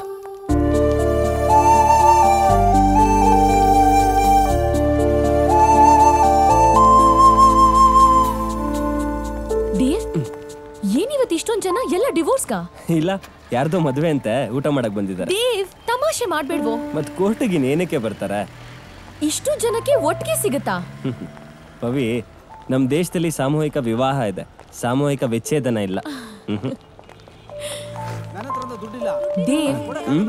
ದೇವ್, ಏನಿವತ್ತು ಇಷ್ಟೊಂದ್ ಜನ ಎಲ್ಲ ಡಿವೋರ್ಸ್ಗಾ?
ಇಲ್ಲ, ಯಾರ್ದೋ ಮದ್ವೆ ಅಂತೆ, ಊಟ ಮಾಡಕ್ ಬಂದಿದ್ದಾರೆ.
ದೇವ್, ತಮಾಷೆ ಮಾಡ್ಬೇಡ್ವೋ?
ಮತ್ ಕೋರ್ಟಿಗೆ ಏನಕ್ಕೆ ಬರ್ತಾರೆ?
ಇಷ್ಟು ಜನಕ್ಕೆ ಒಟ್ಟಿಗೆ ಸಿಗತ್ತಾ?
ಪವಿ, ನಮ್ ದೇಶದಲ್ಲಿ ಸಾಮೂಹಿಕ ವಿವಾಹ ಇದೆ, ಸಾಮೂಹಿಕ ವಿಚ್ಛೇದನ ಇಲ್ಲ.
ದೇವ್,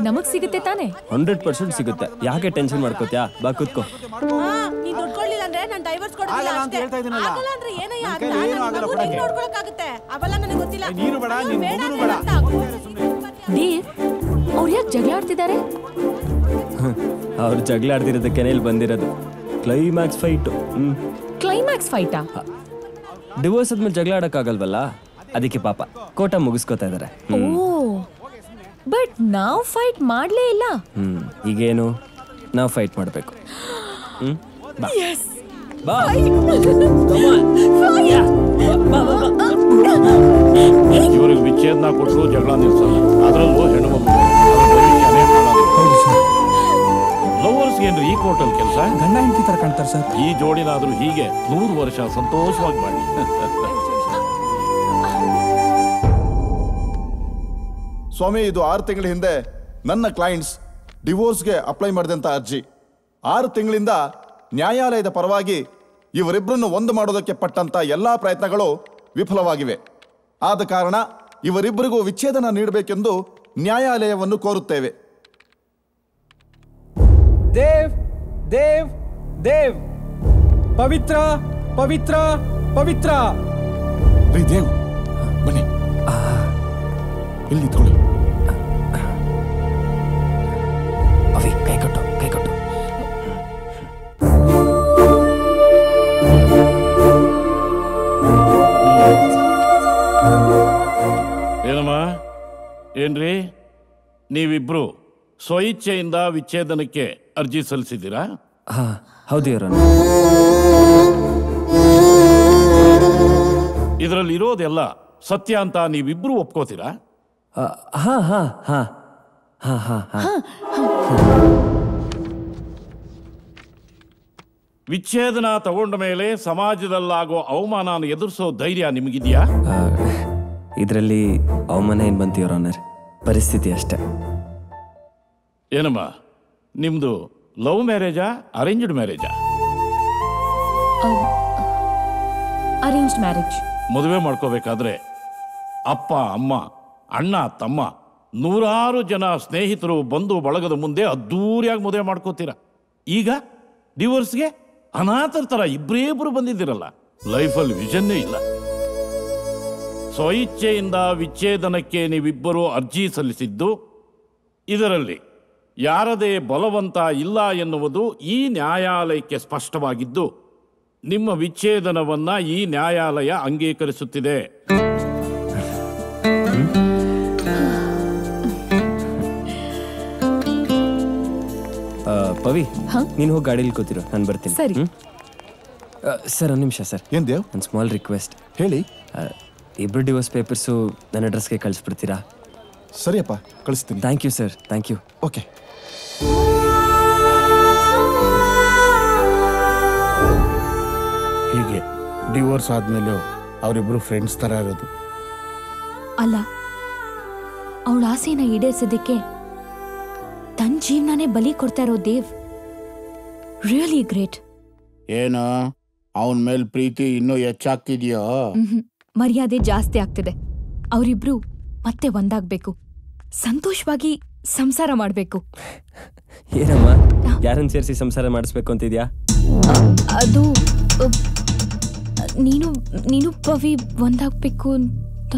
ನಮಗ್ ಸಿಗತ್ತೆ ತಾನೆ?
100% ಸಿಗುತ್ತೆ. ಯಾಕೆ ಟೆನ್ಷನ್ ಮಾಡ್ಕೋತ್ಯಾ? ಬಾ ಕೂತ್ಕೋ.
ನೀನ್ ದುಡ್ಡು ಕೊಡ್ಲಿಲ್ಲ ಅಂದ್ರೆ ನಾನು ಡೈವರ್ಸ್ ಕೊಡೋದಿಲ್ಲ ಅಷ್ಟೇ. ಆಗಲ್ಲ ಅಂದ್ರೆ ಏನಯ್ಯ ಅಂತ ನಾನು ನೋಡ್ಕೊಳಕ್ಕಾಗುತ್ತೆ? ಅವೆಲ್ಲ ನನಗೆ ಗೊತ್ತಿಲ್ಲ.
ನೀನು ಬೇಡ, ನಿನ್ ಮಗುನು ಬೇಡ.
ದೇವ್, ಅವ್ರು ಯಾಕೆ ಜಗಳ ಆಡ್ತಿದ್ದಾರೆ?
ಅವ್ರು ಜಗಳ ಆಡ್ತಿರೋದಕ್ಕೆ ಇಲ್ಲಿ ಬಂದಿರೋದು. Climax fight.
ಕ್ಲೈಮ್ಯಾಕ್ಸ್ ಫೈಟಾ?
ಡಿವೋರ್ಸ್ ಆದ್ಮೇಲೆ ಜಗಳ ಆಡಕ್ಕಾಗಲ್ವಲ್ಲ, ಅದಕ್ಕೆ ಪಾಪ ಕೋಟ ಮುಗಿಸ್ಕೋತಾ ಇದಾರೆ.
ಓ, ಬಟ್ ನಾವು ಫೈಟ್ ಮಾಡ್ಲೇ ಇಲ್ಲ.
ಈಗೇನು, ನಾವು ಫೈಟ್ ಮಾಡ್ಬೇಕು. ಬಾ. ಬಾ.
ಇವ್ರಿಗೆ ವಿಚ್ಛೇದನ ಕೊಟ್ಟರು ಜಗಳ ನಿಲ್ಸಲ್ಲ, ಅದರಲ್ಲೂ ಹೆಣ್ಣು ಮಗು ಲವರ್ಸ್ ಏನ್ರಿ ಈ ಕೋರ್ಟಲ್ಲಿ ಕೆಲಸ?
ಗಂಡ ಹೆಂಡತಿ ತರ ಕಾಣ್ತಾರೆ ಸರ್.
ಈ ಜೋಡಿನಾದ್ರೂ ಹೀಗೆ 100 ವರ್ಷ ಸಂತೋಷವಾಗಿ ಮಾಡಿ.
ಸ್ವಾಮಿ, ಇದು 6 ತಿಂಗಳ ಹಿಂದೆ ನನ್ನ ಕ್ಲೈಂಟ್ಸ್ ಡಿವೋರ್ಸ್ಗೆ ಅಪ್ಲೈ ಮಾಡಿದಂಥ ಅರ್ಜಿ. 6 ತಿಂಗಳಿಂದ ನ್ಯಾಯಾಲಯದ ಪರವಾಗಿ ಇವರಿಬ್ಬರನ್ನು ಒಂದು ಮಾಡೋದಕ್ಕೆ ಪಟ್ಟಂತ ಎಲ್ಲಾ ಪ್ರಯತ್ನಗಳು ವಿಫಲವಾಗಿವೆ. ಆದ ಕಾರಣ ಇವರಿಬ್ಬರಿಗೂ ವಿಚ್ಛೇದನ ನೀಡಬೇಕೆಂದು ನ್ಯಾಯಾಲಯವನ್ನು ಕೋರುತ್ತೇವೆ.
ದೇವ್ ದೇವ್ ದೇವ್, ಪವಿತ್ರ ಪವಿತ್ರ ಪವಿತ್ರ.
ರೀ ದೇವ್, ಬನ್ನಿ ಇಲ್ಲಿ ನಿಂತ್ಕೊಳ್ಳಿ.
ಅವಿ, ಕೈ ಕೊಟ್ಟು, ಕೈ ಕೊಟ್ಟು.
ಏನಮ್ಮ, ಏನ್ರಿ ನೀವಿಬ್ರು ಸ್ವಇಚ್ಛೆಯಿಂದ ವಿಚ್ಛೇದನಕ್ಕೆ ಅರ್ಜಿ ಸಲ್ಲಿಸಿದ್ದೀರಾ?
ಹಾ, ಹೌದು ಇವರನ್ನು.
ಇದರಲ್ಲಿ ಇರೋದೆಲ್ಲ ಸತ್ಯ ಅಂತ ನೀವಿಬ್ರು ಒಪ್ಕೋತೀರಾ?
ಹಾ ಹಾ ಹಾ ಹಾ ಹಾ ಹಾ.
ವಿಚ್ಛೇದನ ತಗೊಂಡ ಮೇಲೆ ಸಮಾಜದಲ್ಲಾಗೋ ಅವಮಾನ ಎದುರಿಸೋ ಧೈರ್ಯ ನಿಮಗಿದೆಯಾ?
ಇದರಲ್ಲಿ ಅವಮಾನ ಏನ್ ಬಂತು ಯುವರ್ ಆನರ್, ಪರಿಸ್ಥಿತಿ ಅಷ್ಟೇ.
ಏನಮ್ಮ, ನಿಮ್ದು ಲವ್ ಮ್ಯಾರೇಜಾ ಅರೇಂಜ್ಡ್ ಮ್ಯಾರೇಜಾ?
Arranged marriage.
ಮದುವೆ ಮಾಡ್ಕೋಬೇಕಾದ್ರೆ ಅಪ್ಪ ಅಮ್ಮ ಅಣ್ಣ ತಮ್ಮ 100 ಜನ ಸ್ನೇಹಿತರು ಬಂಧು ಬಳಗದ ಮುಂದೆ ಅದ್ದೂರಿಯಾಗಿ ಮದುವೆ ಮಾಡ್ಕೋತೀರ. ಈಗ ಡಿವೋರ್ಸ್ಗೆ ಅನಾಥರ ಥರ ಇಬ್ಬರು ಬಂದಿದ್ದೀರಲ್ಲ, ಲೈಫಲ್ಲಿ ವಿಷನ್ನೇ ಇಲ್ಲ. ಸ್ವಇಚ್ಛೆಯಿಂದ ವಿಚ್ಛೇದನಕ್ಕೆ ನೀವಿಬ್ಬರು ಅರ್ಜಿ ಸಲ್ಲಿಸಿದ್ದು, ಇದರಲ್ಲಿ ಯಾರದೇ ಬಲವಂತ ಇಲ್ಲ ಎನ್ನುವುದು ಈ ನ್ಯಾಯಾಲಯಕ್ಕೆ ಸ್ಪಷ್ಟವಾಗಿದ್ದು, ನಿಮ್ಮ ವಿಚ್ಛೇದನವನ್ನ ಈ ನ್ಯಾಯಾಲಯ ಅಂಗೀಕರಿಸುತ್ತಿದೆ.
ಪವಿ
ಹಾ?
ನೀನು ಹೋಗಿ ಗಾಡೀಲಿ ಕೂತಿರು, ನಾನು ಬರ್ತೀನಿ.
ಸರಿ.
ಸರ್ ಒಂದು ನಿಮಿಷ ಸರ್.
ಏನ್ ದೇವ್?
ಒಂದು ಸ್ಮಾಲ್ ರಿಕ್ವೆಸ್ಟ್.
ಹೇಳಿ.
ಇಬ್ರು ಡಿವೋರ್ಸ್ ಪೇಪರ್ಸು ನನ್ನ ಅಡ್ರೆಸ್ಗೆ ಕಳಿಸ್ಬಿಡ್ತೀರಾ?
ಸರಿಯಪ್ಪ, ಕಳಿಸ್ತೀನಿ.
Thank you sir, thank you.
Okay.
ಹೀಗೆ ಡಿವೋರ್ಸ್ ಆದ್ಮೇಲೆ ಅವರಿಬ್ರು ಫ್ರೆಂಡ್ಸ್ ತರ ಇರೋದು.
ಅಲ್ಲ, ಅವಳ ಆಸೆನ ಈಡೇರಿಸೋದಕ್ಕೆ ತನ್ನ ಜೀವನನೇ ಬಲಿ ಕೊಡ್ತಾ ಇರೋ ದೇವ್ ರಿಯಲಿ ಗ್ರೇಟ್.
ಏನು ಅವನ ಮೇಲೆ ಪ್ರೀತಿ ಇನ್ನೂ ಹೆಚ್ಚಾಗ್ತಿದ್ಯೋ?
ಮರ್ಯಾದೆ ಜಾಸ್ತಿ ಆಗ್ತಿದೆ. ಅವರಿಬ್ರು ಮತ್ತೆ ಒಂದಾಗ್ಬೇಕು, ಸಂತೋಷವಾಗಿ ಸಂಸಾರ ಮಾಡ್ಬೇಕು.
ಏನಮ್ಮ, ಯಾರನ್ನ ಸೇರಿಸಿ ಸಂಸಾರ ಮಾಡಿಸ್ಬೇಕು ಅಂತಿದ್ಯಾ?
ಅದು ನೀನು ನೀನು ಪವಿ ಒಂದಾಗ್ಬೇಕು ಅಂತ.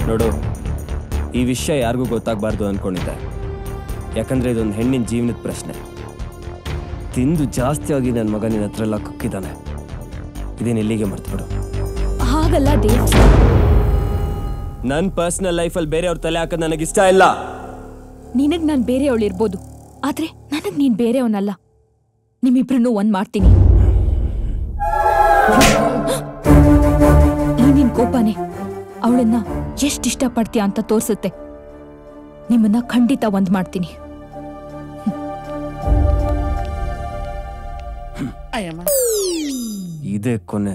ನೋಡು, ಈ ವಿಷಯ ಯಾರಿಗೂ ಗೊತ್ತಾಗಬಾರ್ದು ಅನ್ಕೊಂಡಿದ್ದೆ. ಯಾಕಂದ್ರೆ ಇದೊಂದು ಹೆಣ್ಣಿನ ಜೀವನದ ಪ್ರಶ್ನೆ. ತಿಂದು ಜಾಸ್ತಿ ಆಗಿ ನನ್ನ ಮಗ ನಿನ್ನ ಹತ್ರ ಎಲ್ಲ ಕುಕ್ಕಿದ್ದಾನೆ. ಇದೇನು ಇಲ್ಲಿಗೆ ಮರ್ತ್ಬಿಡು.
ಹಾಗಲ್ಲ ದೇವ್,
ನನ್ನ ಪರ್ಸನಲ್ ಲೈಫಲ್ಲಿ ಬೇರೆಯವ್ರ ತಲೆ ಹಾಕೋದು ನನಗಿಷ್ಟ ಇಲ್ಲ.
ನಿನಗ್ ನಾನು ಬೇರೆಯವಳಿರ್ಬೋದು, ಆದ್ರೆ ನನಗ್ ನೀನ್ ಬೇರೆಯವನಲ್ಲ. ನಿಮ್ಮಿಬ್ರನ್ನೂ ಒಂದ್ ಮಾಡ್ತೀನಿ. ಈ ನಿನ್ ಕೋಪನೆ ಅವಳನ್ನ ಎಷ್ಟ್ ಇಷ್ಟಪಡ್ತೀಯ ಅಂತ ತೋರ್ಸುತ್ತೆ. ನಿಮ್ಮನ್ನ ಖಂಡಿತ ಒಂದ್ ಮಾಡ್ತೀನಿ.
ಇದೇ ಕೊನೆ.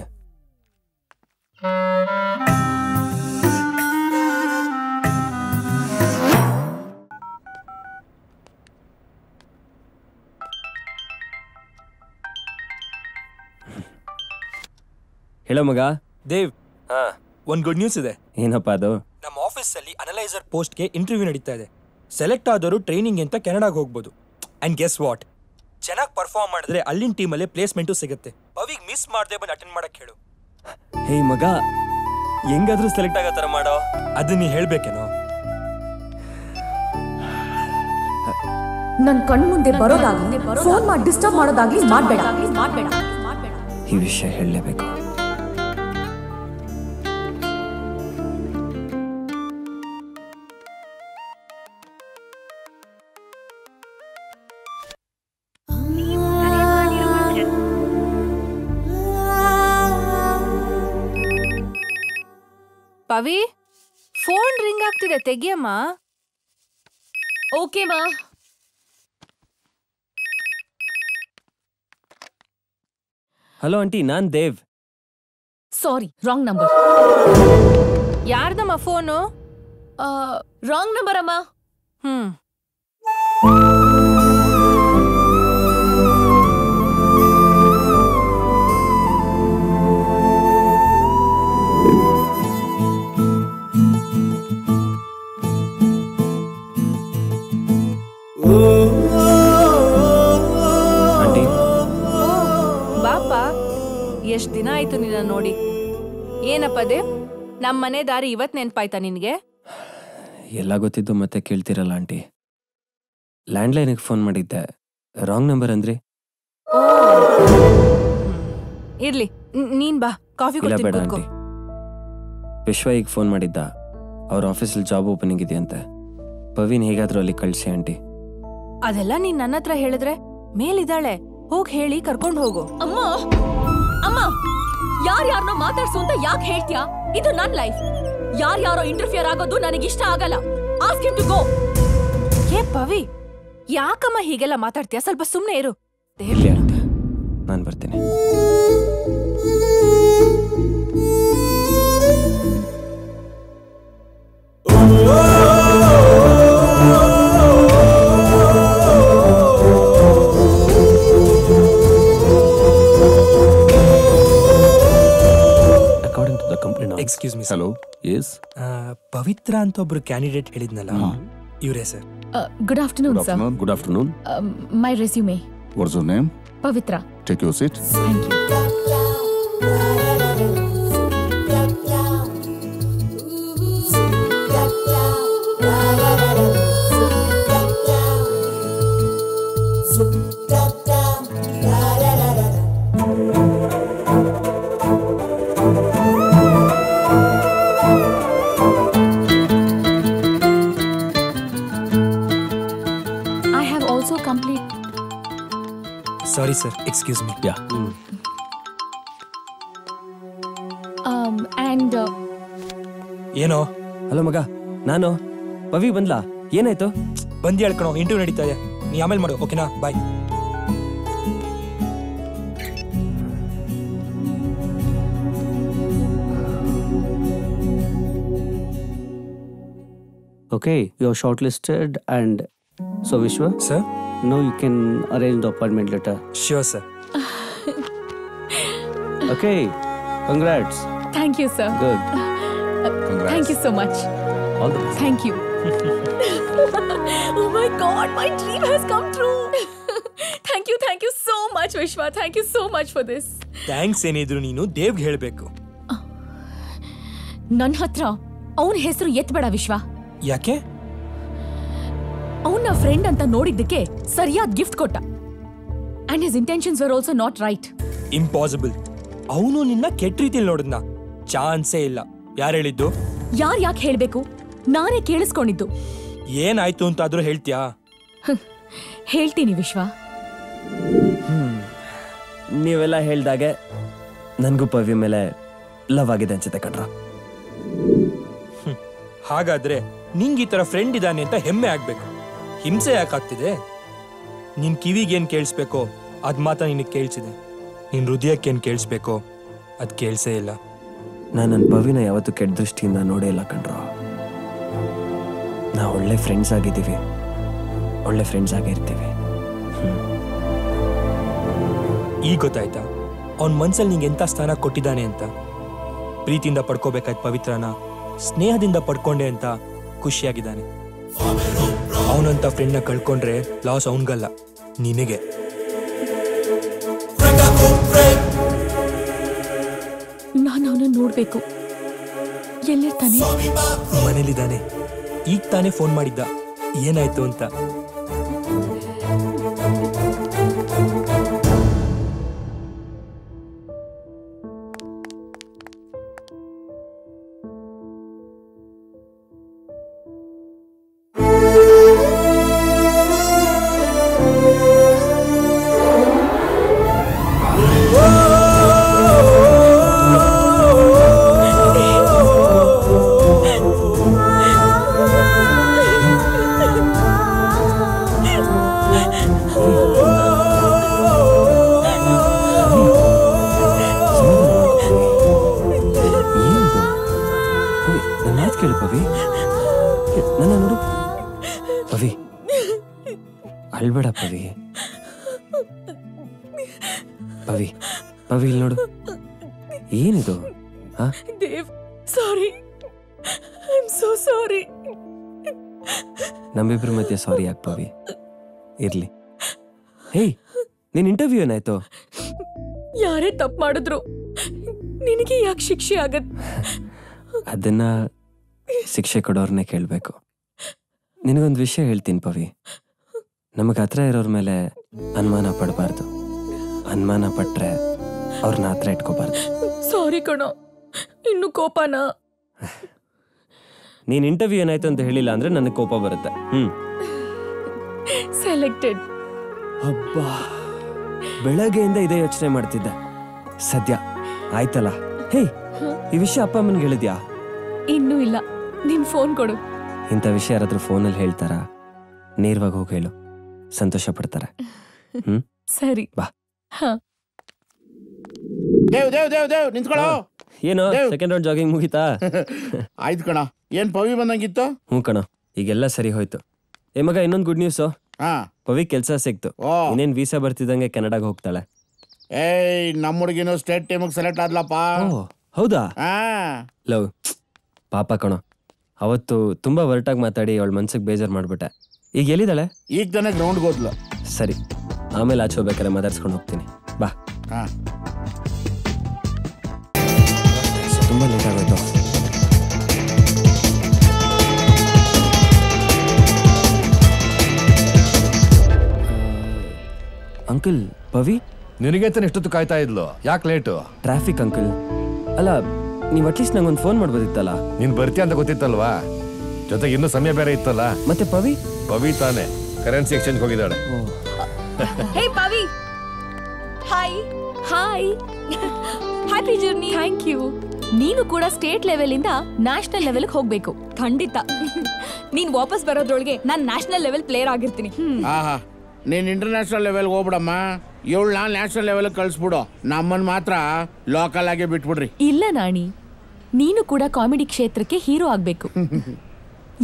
ಹೇಳೋ ಮಗ.
ದೇವ್, ಒಂದ್ ಗುಡ್ ನ್ಯೂಸ್ ಇದೆ.
ಏನಪ್ಪಾ ಅದು?
ನಮ್ಮ ಆಫೀಸಲ್ಲಿ ಅನಲೈಸರ್ ಪೋಸ್ಟ್ಗೆ ಇಂಟರ್ವ್ಯೂ ನಡೀತಾ ಇದೆ. ಸೆಲೆಕ್ಟ್ ಆದವರು ಟ್ರೈನಿಂಗ್ ಅಂತ ಕೆನಡಾಗೆ ಹೋಗ್ಬೋದು. ಅಂಡ್ ಗೆಸ್ ವಾಟ್, ಚೆನ್ನಾಗಿ ಪರ್ಫಾರ್ಮ್ ಮಾಡಿದ್ರೆ ಅಲ್ಲಿನ ಟೀಮಲ್ಲೇ ಪ್ಲೇಸ್ಮೆಂಟು ಸಿಗುತ್ತೆ. ಪವಿಗ್ ಮಿಸ್ ಮಾಡದೆ ಬಂದು ಅಟೆಂಡ್ ಮಾಡಕ್ ಹೇಳು.
ಹೇ ಮಗ, ಹೆಂಗಾದ್ರೂ ಸೆಲೆಕ್ಟ್ ಆಗೋ ಥರ ಮಾಡೋ.
ಅದು ನೀ ಹೇಳ್ಬೇಕೇನೋ?
ನನ್ ಕಣ್ ಮುಂದೆ ಬರೋದಾಗ್ಲಿ, ಫೋನ್ ಮಾಡಿ ಡಿಸ್ಟರ್ಬ್ ಮಾಡೋದಾಗ್ಲಿ ಮಾಡ್ಬೇಡ.
ಈ ವಿಷಯ ಹೇಳಲೇಬೇಕು.
ಪವಿ, ಫೋನ್ ರಿಂಗ್ ಆಗ್ತಿದೆ, ತೆಗಿಯಮ್ಮ.
ಓಕೆ ಮಾ.
ಹಲೋ ಆಂಟಿ, ನಾನ್ ದೇವ್.
Sorry, wrong number.
ಯಾರ್ದಮ್ಮ ಫೋನು?
ರಾಂಗ್ ನಂಬರ್ ಅಮ್ಮ.
ಆಂಟಿ,
ಬಾಪ, ಎಷ್ಟ್ ದಿನ ಆಯ್ತು ನಿನ್ನ ನೋಡಿ. ಏನಪ್ಪ ದೇವ್, ನಮ್ಮ ಮನೆ ದಾರಿ ಇವತ್ ನೆನ್ಪಾಯ್ತಾ ನಿನ್ಗೆ?
ಎಲ್ಲ ಗೊತ್ತಿದ್ದು ಮತ್ತೆ ಕೇಳ್ತಿರಲ್ಲ ಆಂಟಿ. ಲ್ಯಾಂಡ್ಲೈನ್ಗೆ ಫೋನ್ ಮಾಡಿದ್ದೆ, ರಾಂಗ್ ನಂಬರ್ ಅಂದ್ರಿ.
ಇರ್ಲಿ, ನೀನ್ ಬಾ, ಕಾಫಿ
ಇಲ್ಲ ಬೇಡ
ಕೊಡ್ತೀನಿ,
ಆಂಟಿ. ವಿಶ್ವ ಈಗ ಫೋನ್ ಮಾಡಿದ್ದ, ಅವ್ರ ಆಫೀಸಲ್ಲಿ ಜಾಬ್ ಓಪನಿಂಗ್ ಇದೆಯಂತೆ. ಪವಿನ್ ಹೇಗಾದ್ರೂ ಅಲ್ಲಿ ಕಳ್ಸಿ ಆಂಟಿ.
ಅದೆಲ್ಲ ನೀನ್ ನನ್ನ ಹತ್ರ ಹೇಳಿದ್ರೆ ಮೇಲಿದ್ದಾಳೆ, ಹೋಗ್ ಹೇಳಿ ಕರ್ಕೊಂಡು ಹೋಗು.
ಅಮ್ಮ ಅಮ್ಮ, ಯಾರ್ಯಾರನ್ನೋ ಮಾತಾಡ್ಸು ಅಂತ ಯಾಕೆ ಹೇಳ್ತೀಯಾ? ಇದು ನನ್ ಲೈಫ್. ಯಾರ್ಯಾರೋ ಇಂಟರ್ಫಿಯರ್ ಆಗೋದು ನನಗಿಷ್ಟ ಆಗಲ್ಲ. Ask him to go.
ಏ ಪವಿ, ಯಾಕಮ್ಮ ಹೀಗೆಲ್ಲ ಮಾತಾಡ್ತೀಯ? ಸ್ವಲ್ಪ ಸುಮ್ನೆ ಇರು.
ಇಲ್ಲಿ ಆಂಟಿ, ನಾನು ಬರ್ತೀನಿ.
Excuse me.
Hello. Yes.
Pavitra ಅಂತ ಒಬ್ರು ಕ್ಯಾಂಡಿಡೇಟ್ ಹೇಳಿದ್ನಲ್ಲ, ಇವರೇ sir.
Good afternoon sir.
Good afternoon.
My resume.
What's your name?
Pavitra.
Take your seat.
Thank you.
Sorry sir, excuse me.
Yeah.
And
ಏನೋ?
ಹಲೋ ಮಗ, ನಾನು ಪವಿ ಬಂದ್ಲಾ? ಏನಾಯ್ತು?
ಬಂದು ಹೇಳ್ಕಣೋ, ಇಂಟರ್ವ್ಯೂ ನಡೀತಾ ಇದೆ, ನೀ ಆಮೇಲೆ ಮಾಡು, ಓಕೆನಾ? ಬಾಯ್.
Okay, you're shortlisted, and so Vishwa,
sir,
now you can arrange the appointment letter.
Sure, sir.
Okay, congrats.
Thank you, sir.
Good.
Thank you so much.
All the best.
Thank you.
Oh my god, my dream has come true. Thank you so much, Vishwa. Thank you so much for this.
Thanks ಏನಿದ್ರು ನೀನು ದೇವ್ಗೆ ಹೇಳಬೇಕು.
ನನ್ನ ಹತ್ರ ಅವನ ಹೆಸರು ಎತ್ಬೇಡ ವಿಶ್ವ.
ಯಾಕೆ?
ಅವನ ಫ್ರೆಂಡ್ ಅಂತ ನೋಡಿದ್ದಕ್ಕೆ ಸರಿಯಾದ ಗಿಫ್ಟ್ ಕೊಟ್ಟ. And his intentions were also not right.
Impossible. ಅವನು ನಿನ್ನ ಕೆಟ್ಟ ರೀತಿಯಲ್ಲಿ ನೋಡಿದ್ನ? ಚಾನ್ಸೇ ಇಲ್ಲ. ಯಾರು ಹೇಳಿದ್ದು?
ಯಾಕೆ ಹೇಳ್ಬೇಕು? ನಾನೇ ಕೇಳಿಸ್ಕೊಂಡಿದ್ದು.
ಏನಾಯ್ತು ಅಂತಾದ್ರೂ ಹೇಳ್ತೀಯಾ?
ಹೇಳ್ತೀನಿ ವಿಶ್ವ.
ನೀವೆಲ್ಲ ಹೇಳ್ದಾಗೆ ನನಗೂ ಪವಿ ಮೇಲೆ ಲವ್ ಆಗಿದೆ ಅನ್ಸುತ್ತೆ ಕಣ್ರ.
ಹಾಗಾದ್ರೆ ನಿಂಗೆ ಈ ತರ ಫ್ರೆಂಡ್ ಇದ್ದಾನೆ ಅಂತ ಹೆಮ್ಮೆ ಆಗ್ಬೇಕು. ಹಿಂಸೆ ಯಾಕಾಗ್ತಿದೆ? ನಿನ್ ಕಿವಿಗೇನ್ ಕೇಳಿಸ್ಬೇಕೋ ಅದ್ ಮಾತ್ರ ನಿನಗೆ ಕೇಳಿಸಿದೆ. ನಿನ್ ಹೃದಯಕ್ಕೇನ್ ಕೇಳಿಸ್ಬೇಕೋ ಅದ್ ಕೇಳಿಸೇ ಇಲ್ಲ.
ನಾನು ನನ್ನ ಪವಿನ ಯಾವತ್ತೂ ಕೆಟ್ಟ ದೃಷ್ಟಿಯಿಂದ ನೋಡೇ ಇಲ್ಲ ಕಣ್ರ. ನಾವು ಒಳ್ಳೆ ಫ್ರೆಂಡ್ಸ್ ಆಗಿದ್ದೀವಿ, ಒಳ್ಳೆ ಫ್ರೆಂಡ್ಸ್ ಆಗಿರ್ತೀವಿ.
ಈಗ ಗೊತ್ತಾಯ್ತಾ ಅವನ್ ಮನ್ಸಲ್ಲಿ ನಿಂಗೆ ಎಂತ ಸ್ಥಾನ ಕೊಟ್ಟಿದ್ದಾನೆ ಅಂತ? ಪ್ರೀತಿಯಿಂದ ಪಡ್ಕೋಬೇಕಾಯ್ತು ಪವಿತ್ರನ ಸ್ನೇಹದಿಂದ ಪಡ್ಕೊಂಡೆ ಅಂತ ಖುಷಿಯಾಗಿದ್ದಾನೆ. ಅವನಂತ ಫ್ರೆಂಡ್ನ ಕಳ್ಕೊಂಡ್ರೆ ಲಾಸ್ ಅವನ್ಗಲ್ಲ, ನಿನಗೆ.
ನಾನು ಅವನನ್ನ ನೋಡ್ಬೇಕು. ಎಲ್ಲಿರ್ತಾನೆ?
ಮನೇಲಿದ್ದಾನೆ. ಈಗ ತಾನೇ ಫೋನ್ ಮಾಡಿದ್ದ, ಏನಾಯ್ತು ಅಂತ.
ಅಳ್ಬೇಡ ಪವಿ. ಪವಿ ಪವಿ ಇಲ್ಲಿ ನೋಡು, ಏನಿದು?
ದೇವ್, ಸಾರಿ, ಐ ಆಮ್ ಸೋ ಸಾರಿ.
ನಮ್ಮಿಬ್ರ ಮಧ್ಯೆ ಸಾರಿ ಯಾಕೆ ಪವಿ? ಇರ್ಲಿ. ಹೇಯ್, ನಿನ್ ಇಂಟರ್ವ್ಯೂ ಏನಾಯ್ತು?
ಯಾರೇ ತಪ್ಪು ಮಾಡಿದ್ರು ನಿನಗೆ ಯಾಕೆ ಶಿಕ್ಷೆ ಆಗತ್?
ಅದನ್ನ ಶಿಕ್ಷೆ ಕೊಡೋರ್ನೇ ಕೇಳ್ಬೇಕು. ನಿನಗೊಂದು ವಿಷಯ ಹೇಳ್ತೀನಿ ಪವಿ, ನಮಗೆ ಹತ್ರ ಇರೋರ್ ಮೇಲೆ ಅನುಮಾನ ಪಡಬಾರ್ದು. ಅನುಮಾನ ಪಟ್ರೆ ಅವ್ರನ್ನ ಹತ್ರ ಇಟ್ಕೋಬಾರ್ದು.
ಸಾರಿ ಕಣೋ, ಇನ್ನು ಕೋಪನ?
ನೀನ್ ಇಂಟರ್ವ್ಯೂ ಏನಾಯ್ತು ಅಂತ ಹೇಳಿಲ್ಲ ಅಂದ್ರೆ ನನಗೆ ಕೋಪ ಬರುತ್ತೆ.
ಸೆಲೆಕ್ಟೆಡ್.
ಅಬ್ಬಾ, ಬೆಳಗ್ಗೆಯಿಂದ ಇದೇ ಯೋಚನೆ ಮಾಡ್ತಿದ್ದೆ. ಸದ್ಯ ಆಯ್ತಲ್ಲ. ಹೇ, ಈ ವಿಷಯ ಅಪ್ಪ ಅಮ್ಮನ್ಗೆ ಹೇಳಿದ್ಯಾ?
ಇನ್ನೂ ಇಲ್ಲ. ನಿನ್ ಫೋನ್ ಕೊಡು.
ಇಂಥ ವಿಷಯ ಯಾರಾದ್ರೂ ಫೋನಲ್ಲಿ ಹೇಳ್ತಾರ? ನೇರವಾಗಿ ಹೋಗಿ ಹೇಳು, ಸಂತೋಷ ಪಡ್ತಾರೆ.
ಸರಿ
ಬಾ.
ದೇವ್ ದೇವ್ ದೇವ್ ದೇವ್ ನಿಂತ್ಕೊಳ್ಳೋ.
ಏನೋ ಸೆಕೆಂಡ್ ರೌಂಡ್ ಜಾಗಿಂಗ್ ಮುಗಿತಾ?
ಆಯ್ತು ಕಣ. ಏನ್ ಪವಿ ಬಂದಂಗಿತ್ತು?
ಹ್ಞೂ ಕಣ, ಈಗೆಲ್ಲ ಸರಿ ಹೋಯ್ತು. ಏ ಮಗ, ಇನ್ನೊಂದು ಗುಡ್ ನ್ಯೂಸ್. ಪವಿ ಕೆಲ್ಸ ಸಿಕ್ತು. ಇನ್ನೇನ್ ವೀಸಾ ಬರ್ತಿದ್ದಂಗೆ ಕೆನಡಾಗ ಹೋಗ್ತಾಳೆ.
ಏಯ್, ನಮ್ಮ ಹುಡುಗಿನೂ ಸ್ಟೇಟ್ ಟೀಮಿಗೆ ಸೆಲೆಕ್ಟ್ ಆದ್ಲಪ್ಪ.
ಹೌದಾ? ಲವ್, ಪಾಪ ಕಣೋ, ಅವತ್ತು ತುಂಬಾ ಹೊರಟಾಗಿ ಮಾತಾಡಿ ಅವಳ ಮನ್ಸಿಗೆ ಬೇಜಾರು ಮಾಡ್ಬಿಟ್ಟೆ. ಈಗ ಎಲ್ಲಿದ್ದಾಳೆ?
ಈಗ ತಾನೇ ಗ್ರೌಂಡ್ಗೆ ಹೋದ್ಲು.
ಸರಿ, ಆಮೇಲೆ ಆಚೆ ಹೋಗ್ಬೇಕಾರೆ ಮಾತಾಡ್ಸ್ಕೊಂಡು ಹೋಗ್ತೀನಿ. ಬಾ. ತುಂಬಾ ಲೇಟ್ ಆಗೋಯ್ತು. ಅಂಕಲ್, ಪವಿ
ನಿನಗೆ ತಾನೆ ಎಷ್ಟೊತ್ತು ಕಾಯ್ತಾ ಇದ್ಲು, ಯಾಕೆ ಲೇಟು?
Traffic uncle. ಅಲ್ಲ, ನೀವು ಅಟ್ಲೀಸ್ಟ್ ನಂಗೊಂದು ಫೋನ್ ಮಾಡ್ಬೋದಿತ್ತಲ್ಲ.
ನೀನ್ ಬರ್ತೀಯ ಅಂತ ಗೊತ್ತಿತ್ತಲ್ವಾ, ಜೊತೆಗೆ ಇನ್ನೂ ಸಮಯ ಬೇರೆ ಇತ್ತಲ್ಲ.
ಮತ್ತೆ ಪವಿ?
ಪವಿ ತಾನೆ ಕರೆನ್ಸಿ ಎಕ್ಸ್ಚೇಂಜ್ ಹೋಗಿದ್ದಾಳೆ.
Hey Pavi, hi hi happy journey. Thank you. ನೀನು ಕೂಡ ಸ್ಟೇಟ್ ಲೆವೆಲ್ ಇಂದ ನ್ಯಾಷನಲ್ ಲೆವೆಲ್ ಹೋಗ್ಬೇಕು. ಖಂಡಿತ. ನೀನ್ ವಾಪಸ್ ಬರೋದ್ರೊಳಗೆ ನಾನ್ ನ್ಯಾಷನಲ್ ಲೆವೆಲ್ ಪ್ಲೇಯರ್ ಆಗಿರ್ತೀನಿ.
ಆಹಾ, ನೀನ್ ಇಂಟರ್ನ್ಯಾಷನಲ್ ಲೆವೆಲ್ ಹೋಗ್ಬಿಡಮ್ಮ. ಇವಳನ್ನ ನ್ಯಾಷನಲ್ ಲೆವೆಲ್ ಕಳಿಸ್ಬಿಡು. ನಮ್ಮನ್ ಮಾತ್ರ ಲೋಕಲ್ ಆಗಿ ಬಿಟ್ಬಿಡ್ರಿ.
ಇಲ್ಲ ನಾಣಿ, ನೀನು ಕೂಡ ಕಾಮಿಡಿ ಕ್ಷೇತ್ರಕ್ಕೆ ಹೀರೋ ಆಗ್ಬೇಕು.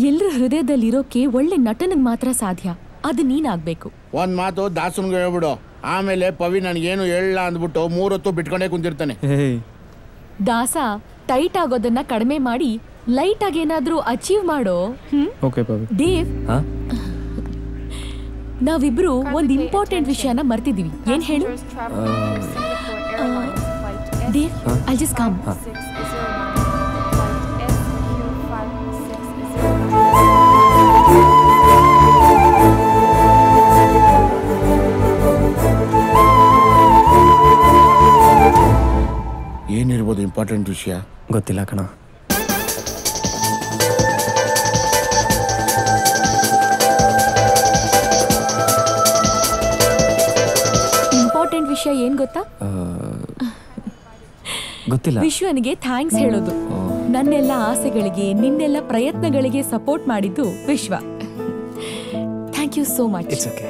ಎಲ್ರ ಹೃದಯದಲ್ಲಿರೋಕೆ ಒಳ್ಳೆ ನಟನಿಗೆ ಮಾತ್ರ ಸಾಧ್ಯ. ಅದು ನೀನಾಗ್ಬೇಕು.
ಒಂದ್ ಮಾತು ದಾಸನ್ಗೆ ಹೇಳ್ಬಿಡು. ಆಮೇಲೆ ಪವಿ ನನಗೇನು ಹೇಳಲ್ಲ ಅಂದ್ಬಿಟ್ಟು 3 ಹೊತ್ತು ಬಿಟ್ಕೊಂಡೇ ಕುಂತಿರ್ತಾನೆ.
ದಾಸ, ಟೈಟ್ ಆಗೋದನ್ನ ಕಡಿಮೆ ಮಾಡಿ ಲೈಟ್ ಆಗಿ ಏನಾದ್ರೂ ಅಚೀವ್ ಮಾಡೋ. ದೇವ್, ನಾವಿಬ್ರು ಒಂದ್ ಇಂಪಾರ್ಟೆಂಟ್ ವಿಷಯನ ಮರ್ತಿದೀವಿ. ಏನ್ ಹೇಳು? Dev, I just come.
ಏನಿರ್ಬೋದು ಇಂಪಾರ್ಟೆಂಟ್ ವಿಷಯ?
ಗೊತ್ತಿಲ್ಲ ಕಣ.
ಇಂಪಾರ್ಟೆಂಟ್ ವಿಷಯ ಏನ್ ಗೊತ್ತಾ?
ಗೊತ್ತಿಲ್ಲ.
ವಿಶ್ವನಿಗೆ ಥ್ಯಾಂಕ್ಸ್ ಹೇಳೋದು. ನನ್ನೆಲ್ಲ ಆಸೆಗಳಿಗೆ, ನಿನ್ನೆಲ್ಲ ಪ್ರಯತ್ನಗಳಿಗೆ ಸಪೋರ್ಟ್ ಮಾಡಿದ್ದು Vishwa. Thank you so much.
It's okay.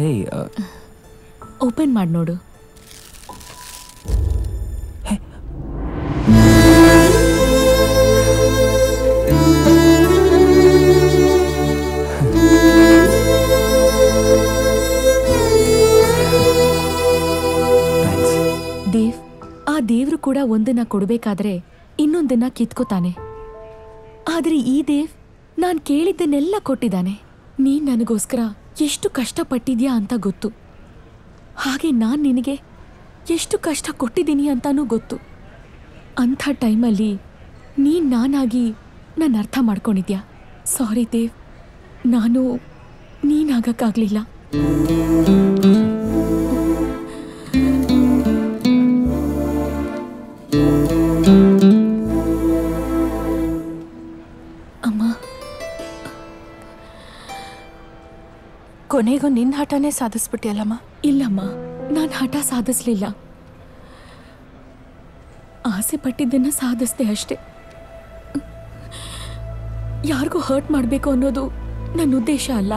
Hey,
open ಮಾಡಿ ನೋಡು. ದೇವ್, ಆ ದೇವ್ರು ಕೂಡ ಒಂದನ್ನ ಕೊಡ್ಬೇಕಾದ್ರೆ ಇನ್ನೊಂದನ್ನ ಕಿತ್ಕೋತಾನೆ. ಆದ್ರೆ ಈ ದೇವ್ ನಾನ್ ಕೇಳಿದ್ದನ್ನೆಲ್ಲ ಕೊಟ್ಟಿದ್ದಾನೆ. ನೀನ್ ನನಗೋಸ್ಕರ ಎಷ್ಟು ಕಷ್ಟಪಟ್ಟಿದ್ಯಾ ಅಂತ ಗೊತ್ತು. ಹಾಗೆ ನಾನ್ ನಿನಗೆ ಎಷ್ಟು ಕಷ್ಟ ಕೊಟ್ಟಿದ್ದೀನಿ ಅಂತಾನೂ ಗೊತ್ತು. ಅಂಥ ಟೈಮಲ್ಲಿ ನೀನ್ ನಾನಾಗಿ ನನ್ನ ಅರ್ಥ ಮಾಡ್ಕೊಂಡಿದ್ಯಾ. ಸಾರಿ ದೇವ್, ನಾನು ನೀನಾಗಕ್ಕಾಗ್ಲಿಲ್ಲ. ಅಮ್ಮ,
ಕೊನೆಗೂ ನಿನ್ನ ಹಠನೇ ಸಾಧಿಸ್ಬಿಟ್ಟಿಯಲ್ಲಮ್ಮ.
ಇಲ್ಲಮ್ಮ, ನಾನು ಹಠ ಸಾಧಿಸ್ಲಿಲ್ಲ. ಆಸೆ ಪಟ್ಟಿದ್ದನ್ನ ಸಾಧಿಸ್ದೆ ಅಷ್ಟೆ. ಯಾರಿಗೂ ಹರ್ಟ್ ಮಾಡಬೇಕು ಅನ್ನೋದು ನನ್ನ ಉದ್ದೇಶ ಅಲ್ಲ.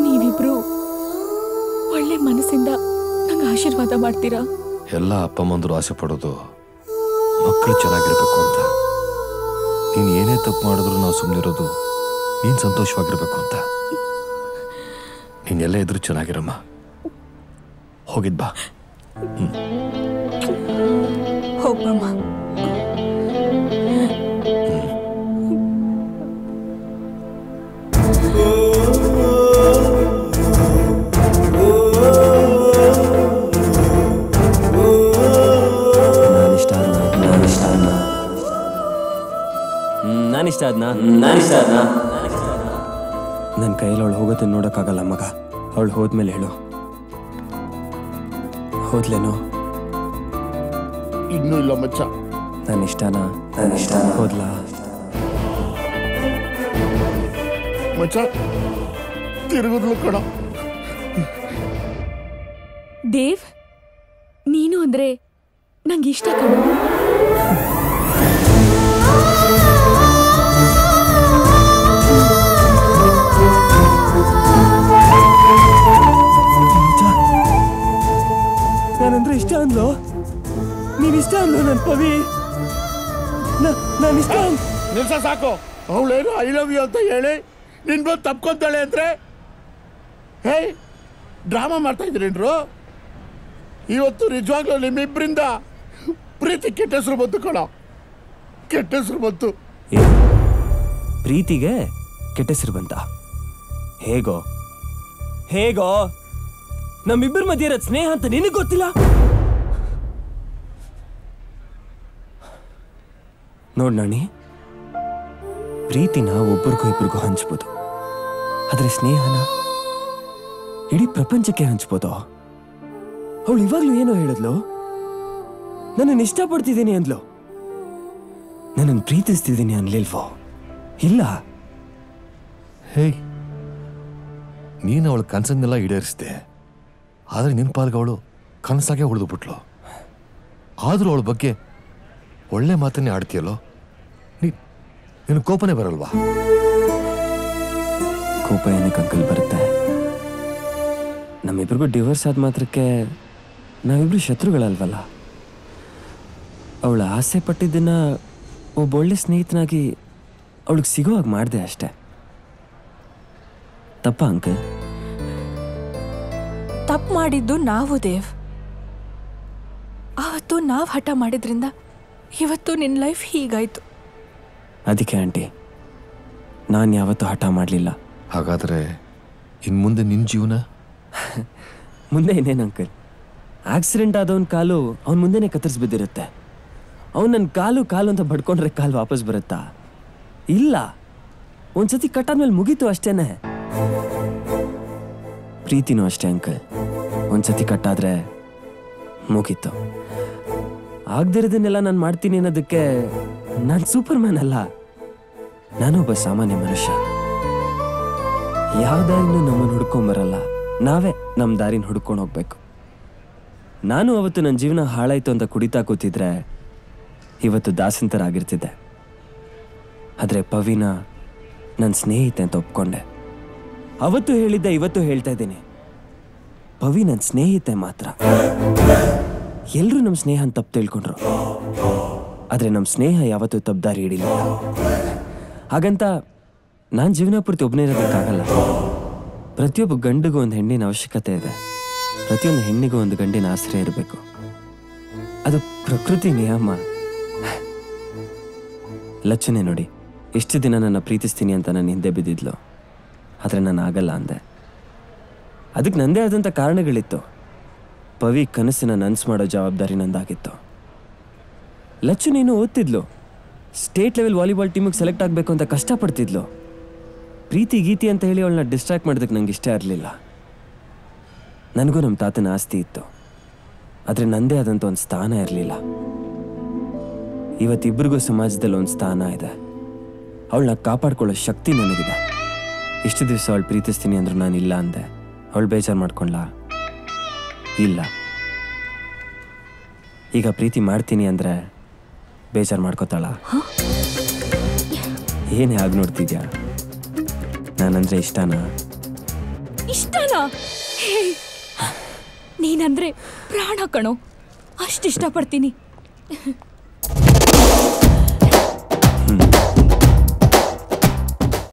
ನೀವಿಬ್ರು ಒಳ್ಳೆ ಮನಸ್ಸಿಂದ ನಂಗೆ ಆಶೀರ್ವಾದ ಮಾಡ್ತೀರಾ?
ಎಲ್ಲ ಅಪ್ಪ ಅಮ್ಮಂದ್ರು ಆಸೆ ಪಡೋದು ಮಕ್ಕಳು ಚೆನ್ನಾಗಿರ್ಬೇಕು ಅಂತ. ನೀನು ಏನೇ ತಪ್ಪು ಮಾಡಿದ್ರು ನಾವು ಸುಮ್ಮನಿರೋದು ನೀನು ಸಂತೋಷವಾಗಿರ್ಬೇಕು ಅಂತ. ನೀನೆಲ್ಲ ಇದ್ರು ಚೆನ್ನಾಗಿರಮ್ಮ. ಹೋಗಿದ್ ಬಾ.
ಹೋಗ್ಬಮ್ಮ.
ನನ್ನ ಕೈಯಲ್ಲಿ ಅವಳು ಹೋಗೋದನ್ನ ನೋಡೋಕ್ಕಾಗಲ್ಲ ಮಗ. ಅವಳು ಹೋದ್ಮೇಲೆ ಹೇಳು. ಹೋದ್ಲೇನೋ?
ಇನ್ನೂ ಇಲ್ಲ ಮಚ್ಚ.
ನನ್ನ ಇಷ್ಟನಾ? ಹೋದ್ಲಾ
ಮಚ್ಚ? ತಿರುಗುದ್ಲು ಕಣ.
ದೇವ್, ನೀನು ಅಂದ್ರೆ ನಂಗೆ ಇಷ್ಟ ಕಣೋ.
ನಾನಂದ್ರೆ ಇಷ್ಟ ಅಂದ್ಲು? ನೀನ್ ಇಷ್ಟ ಅಂದ್ಲು ನನ್ ಪವಿ? ನಾನು ಇಷ್ಟ
ನಿಲ್ಸ ಸಾಕು. ಅವಳೇನು ಐ ಲವ್ ಯು ಅಂತ ಹೇಳಿ ನಿನ್ ಬಂದು ತಪ್ಕೊಂತಾಳೆ ಅಂದ್ರೆ ಹೇ ಡ್ರಾಮಾ ಮಾಡ್ತಾ ಇದ್ರೇನ್ರು? ಇವತ್ತು ನಿಜವಾಗ್ಲೂ ನಿಮ್ಮಿಬ್ಬರಿಂದ ಪ್ರೀತಿ ಕೆಟ್ಟ ಹೆಸರು ಬಂತು ಕಣ. ಕೆಟ್ಟ ಹೆಸರು ಬಂತು.
ಪ್ರೀತಿಗೆ ಕೆಟ್ಟ ಹೆಸರು ಬಂತ? ಹೇಗೋ ಹೇಗೋ? ನಮ್ಮಿಬ್ಬರ ಮಧ್ಯೆ ಇರೋದ್ ಸ್ನೇಹ ಅಂತ ನಿನಗೆ ಗೊತ್ತಿಲ್ಲ? ನೋಡ್ ನಾಣಿ, ಪ್ರೀತಿನ ಒಬ್ಬರಿಗೂ ಇಬ್ಬರಿಗೂ ಹಂಚ್ಬೋದು, ಆದ್ರೆ ಸ್ನೇಹನ ಇಡೀ ಪ್ರಪಂಚಕ್ಕೆ ಹಂಚ್ಬೋದು. ಅವಳು ಇವಾಗ್ಲೂ ಏನೋ ಹೇಳಿದ್ಲು, ನನ್ನನ್ನು ಇಷ್ಟಪಡ್ತಿದ್ದೀನಿ ಅಂದ್ಲು. ನನ್ನನ್ನು ಪ್ರೀತಿಸ್ತಿದ್ದೀನಿ ಅನ್ಲಿಲ್ವೋ? ಇಲ್ಲ.
ಹೇ, ನೀನು ಅವಳ ಕನಸನ್ನೆಲ್ಲ ಈಡೇರಿಸಿದೆ, ಆದರೆ ನಿನ್ನ ಪಾಲ್ಗೆ ಅವಳು ಕನಸಾಗೆ ಉಳಿದು ಬಿಟ್ಲು. ಆದರೂ ಅವಳ ಬಗ್ಗೆ ಒಳ್ಳೆ ಮಾತನ್ನೇ ಆಡ್ತೀಯಲ್ಲೋ, ನಿನ್ನ ಕೋಪನೇ ಬರಲ್ವಾ?
ಕೋಪ ಏನಕ್ಕೆ ಅಂಕಲ್ ಬರುತ್ತೆ? ನಮ್ಮಿಬ್ರಿಗೂ ಡಿವೋರ್ಸ್ ಆದ ಮಾತ್ರಕ್ಕೆ ನಾವಿಬ್ರು ಶತ್ರುಗಳಲ್ವಲ್ಲ. ಅವಳ ಆಸೆ ಪಟ್ಟಿದ್ದನ್ನ ಒಬ್ಬೊಳ್ಳೆ ಸ್ನೇಹಿತನಾಗಿ ಅವಳಿಗೆ ಸಿಗೋವಾಗ ಮಾಡಿದೆ ಅಷ್ಟೆ. ತಪ್ಪ ಅಂಕಲ್?
ತಪ್ಪು ಮಾಡಿದ್ದು ನಾವು ದೇವ್. ಆವತ್ತು ನಾವು ಹಠ ಮಾಡಿದ್ರಿಂದ ಇವತ್ತು ನಿನ್ನ ಲೈಫ್ ಹೀಗಾಯ್ತು.
ಅದಕ್ಕೆ ಆಂಟಿ, ನಾನು ಯಾವತ್ತೂ ಹಠ ಮಾಡಲಿಲ್ಲ.
ಹಾಗಾದರೆ ಇನ್ನು ಮುಂದೆ ನಿನ್ನ ಜೀವನ?
ಮುಂದೆ ಇನ್ನೇನು ಅಂಕಲ್, ಆಕ್ಸಿಡೆಂಟ್ ಆದವನ ಕಾಲು ಅವನ ಮುಂದೆನೇ ಕತ್ತರಿಸಿ ಬಿದ್ದಿರುತ್ತೆ. ಅವ್ನು ನನ್ನ ಕಾಲು ಅಂತ ಬಡ್ಕೊಂಡ್ರೆ ಕಾಲು ವಾಪಸ್ ಬರುತ್ತಾ? ಇಲ್ಲ. ಒಂದ್ಸತಿ ಕಟ್ಟಾದ್ಮೇಲೆ ಮುಗೀತು ಅಷ್ಟೇನೆ. ಪ್ರೀತಿನೂ ಅಷ್ಟೇ ಅಂಕಲ್, ಒಂದ್ಸತಿ ಕಟ್ಟಾದ್ರೆ ಮುಗೀತು. ಆಗದಿರೋದನ್ನೆಲ್ಲ ನಾನು ಮಾಡ್ತೀನಿ ಅನ್ನೋದಕ್ಕೆ ನಾನು ಸೂಪರ್ ಮ್ಯಾನ್ ಅಲ್ಲ. ನಾನೊಬ್ಬ ಸಾಮಾನ್ಯ ಮನುಷ್ಯ. ಯಾವ ದಾರಿನೂ ನಮ್ಮನ್ನು ಹುಡ್ಕೊಂಬರಲ್ಲ, ನಾವೇ ನಮ್ಮ ದಾರಿನ ಹುಡ್ಕೊಂಡು ಹೋಗ್ಬೇಕು. ನಾನು ಅವತ್ತು ನನ್ನ ಜೀವನ ಹಾಳಾಯ್ತು ಅಂತ ಕುಡಿತಾ ಕೂತಿದ್ರೆ ಇವತ್ತು ದಾಸಂತರ ಆಗಿರ್ತಿದ್ದೆ. ಆದರೆ ಪವಿನ ನನ್ನ ಸ್ನೇಹಿತೆ ಅಂತ ಒಪ್ಕೊಂಡೆ. ಅವತ್ತು ಹೇಳಿದ್ದೆ, ಇವತ್ತು ಹೇಳ್ತಾ ಇದ್ದೀನಿ, ಪವಿ ನನ್ನ ಸ್ನೇಹಿತೆ ಮಾತ್ರ. ಎಲ್ಲರೂ ನಮ್ಮ ಸ್ನೇಹ ತಪ್ಪು ತಿಳ್ಕೊಂಡ್ರು, ಆದರೆ ನಮ್ಮ ಸ್ನೇಹ ಯಾವತ್ತೂ ತಪ್ಪು ಹಿಡಿಲಿಲ್ಲ. ಹಾಗಂತ ನಾನು ಜೀವನ ಪೂರ್ತಿ ಒಬ್ಬನೇ ಇರೋದಕ್ಕಾಗಲ್ಲ. ಪ್ರತಿಯೊಬ್ಬ ಗಂಡಿಗೂ ಒಂದು ಹೆಣ್ಣಿನ ಅವಶ್ಯಕತೆ ಇದೆ. ಪ್ರತಿಯೊಂದು ಹೆಣ್ಣಿಗೂ ಒಂದು ಗಂಡಿನ ಆಶ್ರಯ ಇರಬೇಕು. ಅದು ಪ್ರಕೃತಿ ನಿಯಮ. ಲಚ್ಚನೆ ನೋಡಿ, ಎಷ್ಟು ದಿನ ನನ್ನ ಪ್ರೀತಿಸ್ತೀನಿ ಅಂತ ನಾನು ಹಿಂದೆ ಬಿದ್ದಿದ್ಲು, ಆದರೆ ನಾನು ಆಗಲ್ಲ ಅಂದೆ. ಅದಕ್ಕೆ ನಂದೇ ಆದಂಥ ಕಾರಣಗಳಿತ್ತು. ಪವಿ ಕನಸಿನ ನನ್ಸು ಮಾಡೋ ಜವಾಬ್ದಾರಿ ನಂದಾಗಿತ್ತು. ಲಚ್ಚು ನೀನು ಓದ್ತಿದ್ಲು, ಸ್ಟೇಟ್ ಲೆವೆಲ್ ವಾಲಿಬಾಲ್ ಟೀಮಿಗೆ ಸೆಲೆಕ್ಟ್ ಆಗಬೇಕು ಅಂತ ಕಷ್ಟಪಡ್ತಿದ್ಲು. ಪ್ರೀತಿ ಗೀತಿ ಅಂತ ಹೇಳಿ ಅವಳನ್ನ ಡಿಸ್ಟ್ರಾಕ್ಟ್ ಮಾಡೋದಕ್ಕೆ ನಂಗೆ ಇಷ್ಟ ಇರಲಿಲ್ಲ. ನನಗೂ ನಮ್ಮ ತಾತನ ಆಸ್ತಿ ಇತ್ತು, ಆದರೆ ನಂದೇ ಆದಂಥ ಒಂದು ಸ್ಥಾನ ಇರಲಿಲ್ಲ. ಇವತ್ತಿಬ್ಬರಿಗೂ ಸಮಾಜದಲ್ಲಿ ಒಂದು ಸ್ಥಾನ ಇದೆ. ಅವಳನ್ನ ಕಾಪಾಡ್ಕೊಳ್ಳೋ ಶಕ್ತಿ ನನಗಿದೆ. ಇಷ್ಟು ದಿವಸ ಅವಳು ಪ್ರೀತಿಸ್ತೀನಿ ಅಂದ್ರು ನಾನು ಇಲ್ಲ ಅಂದೆ. ಅವಳು ಬೇಜಾರು ಮಾಡ್ಕೊಂಡ್ಲಾ? ಇಲ್ಲ. ಈಗ ಪ್ರೀತಿ ಮಾಡ್ತೀನಿ ಅಂದರೆ ಬೇಜಾರು ಮಾಡ್ಕೋತಾಳ? ಏನೇ ಆಗಿ ನೋಡ್ತಿದ್ಯಾ? ನಾನಂದ್ರೆ ಇಷ್ಟನಾ?
ಇಷ್ಟನಾ? ನೀನಂದ್ರೆ ಪ್ರಾಣ ಕಣೋ, ಅಷ್ಟು ಇಷ್ಟಪಡ್ತೀನಿ.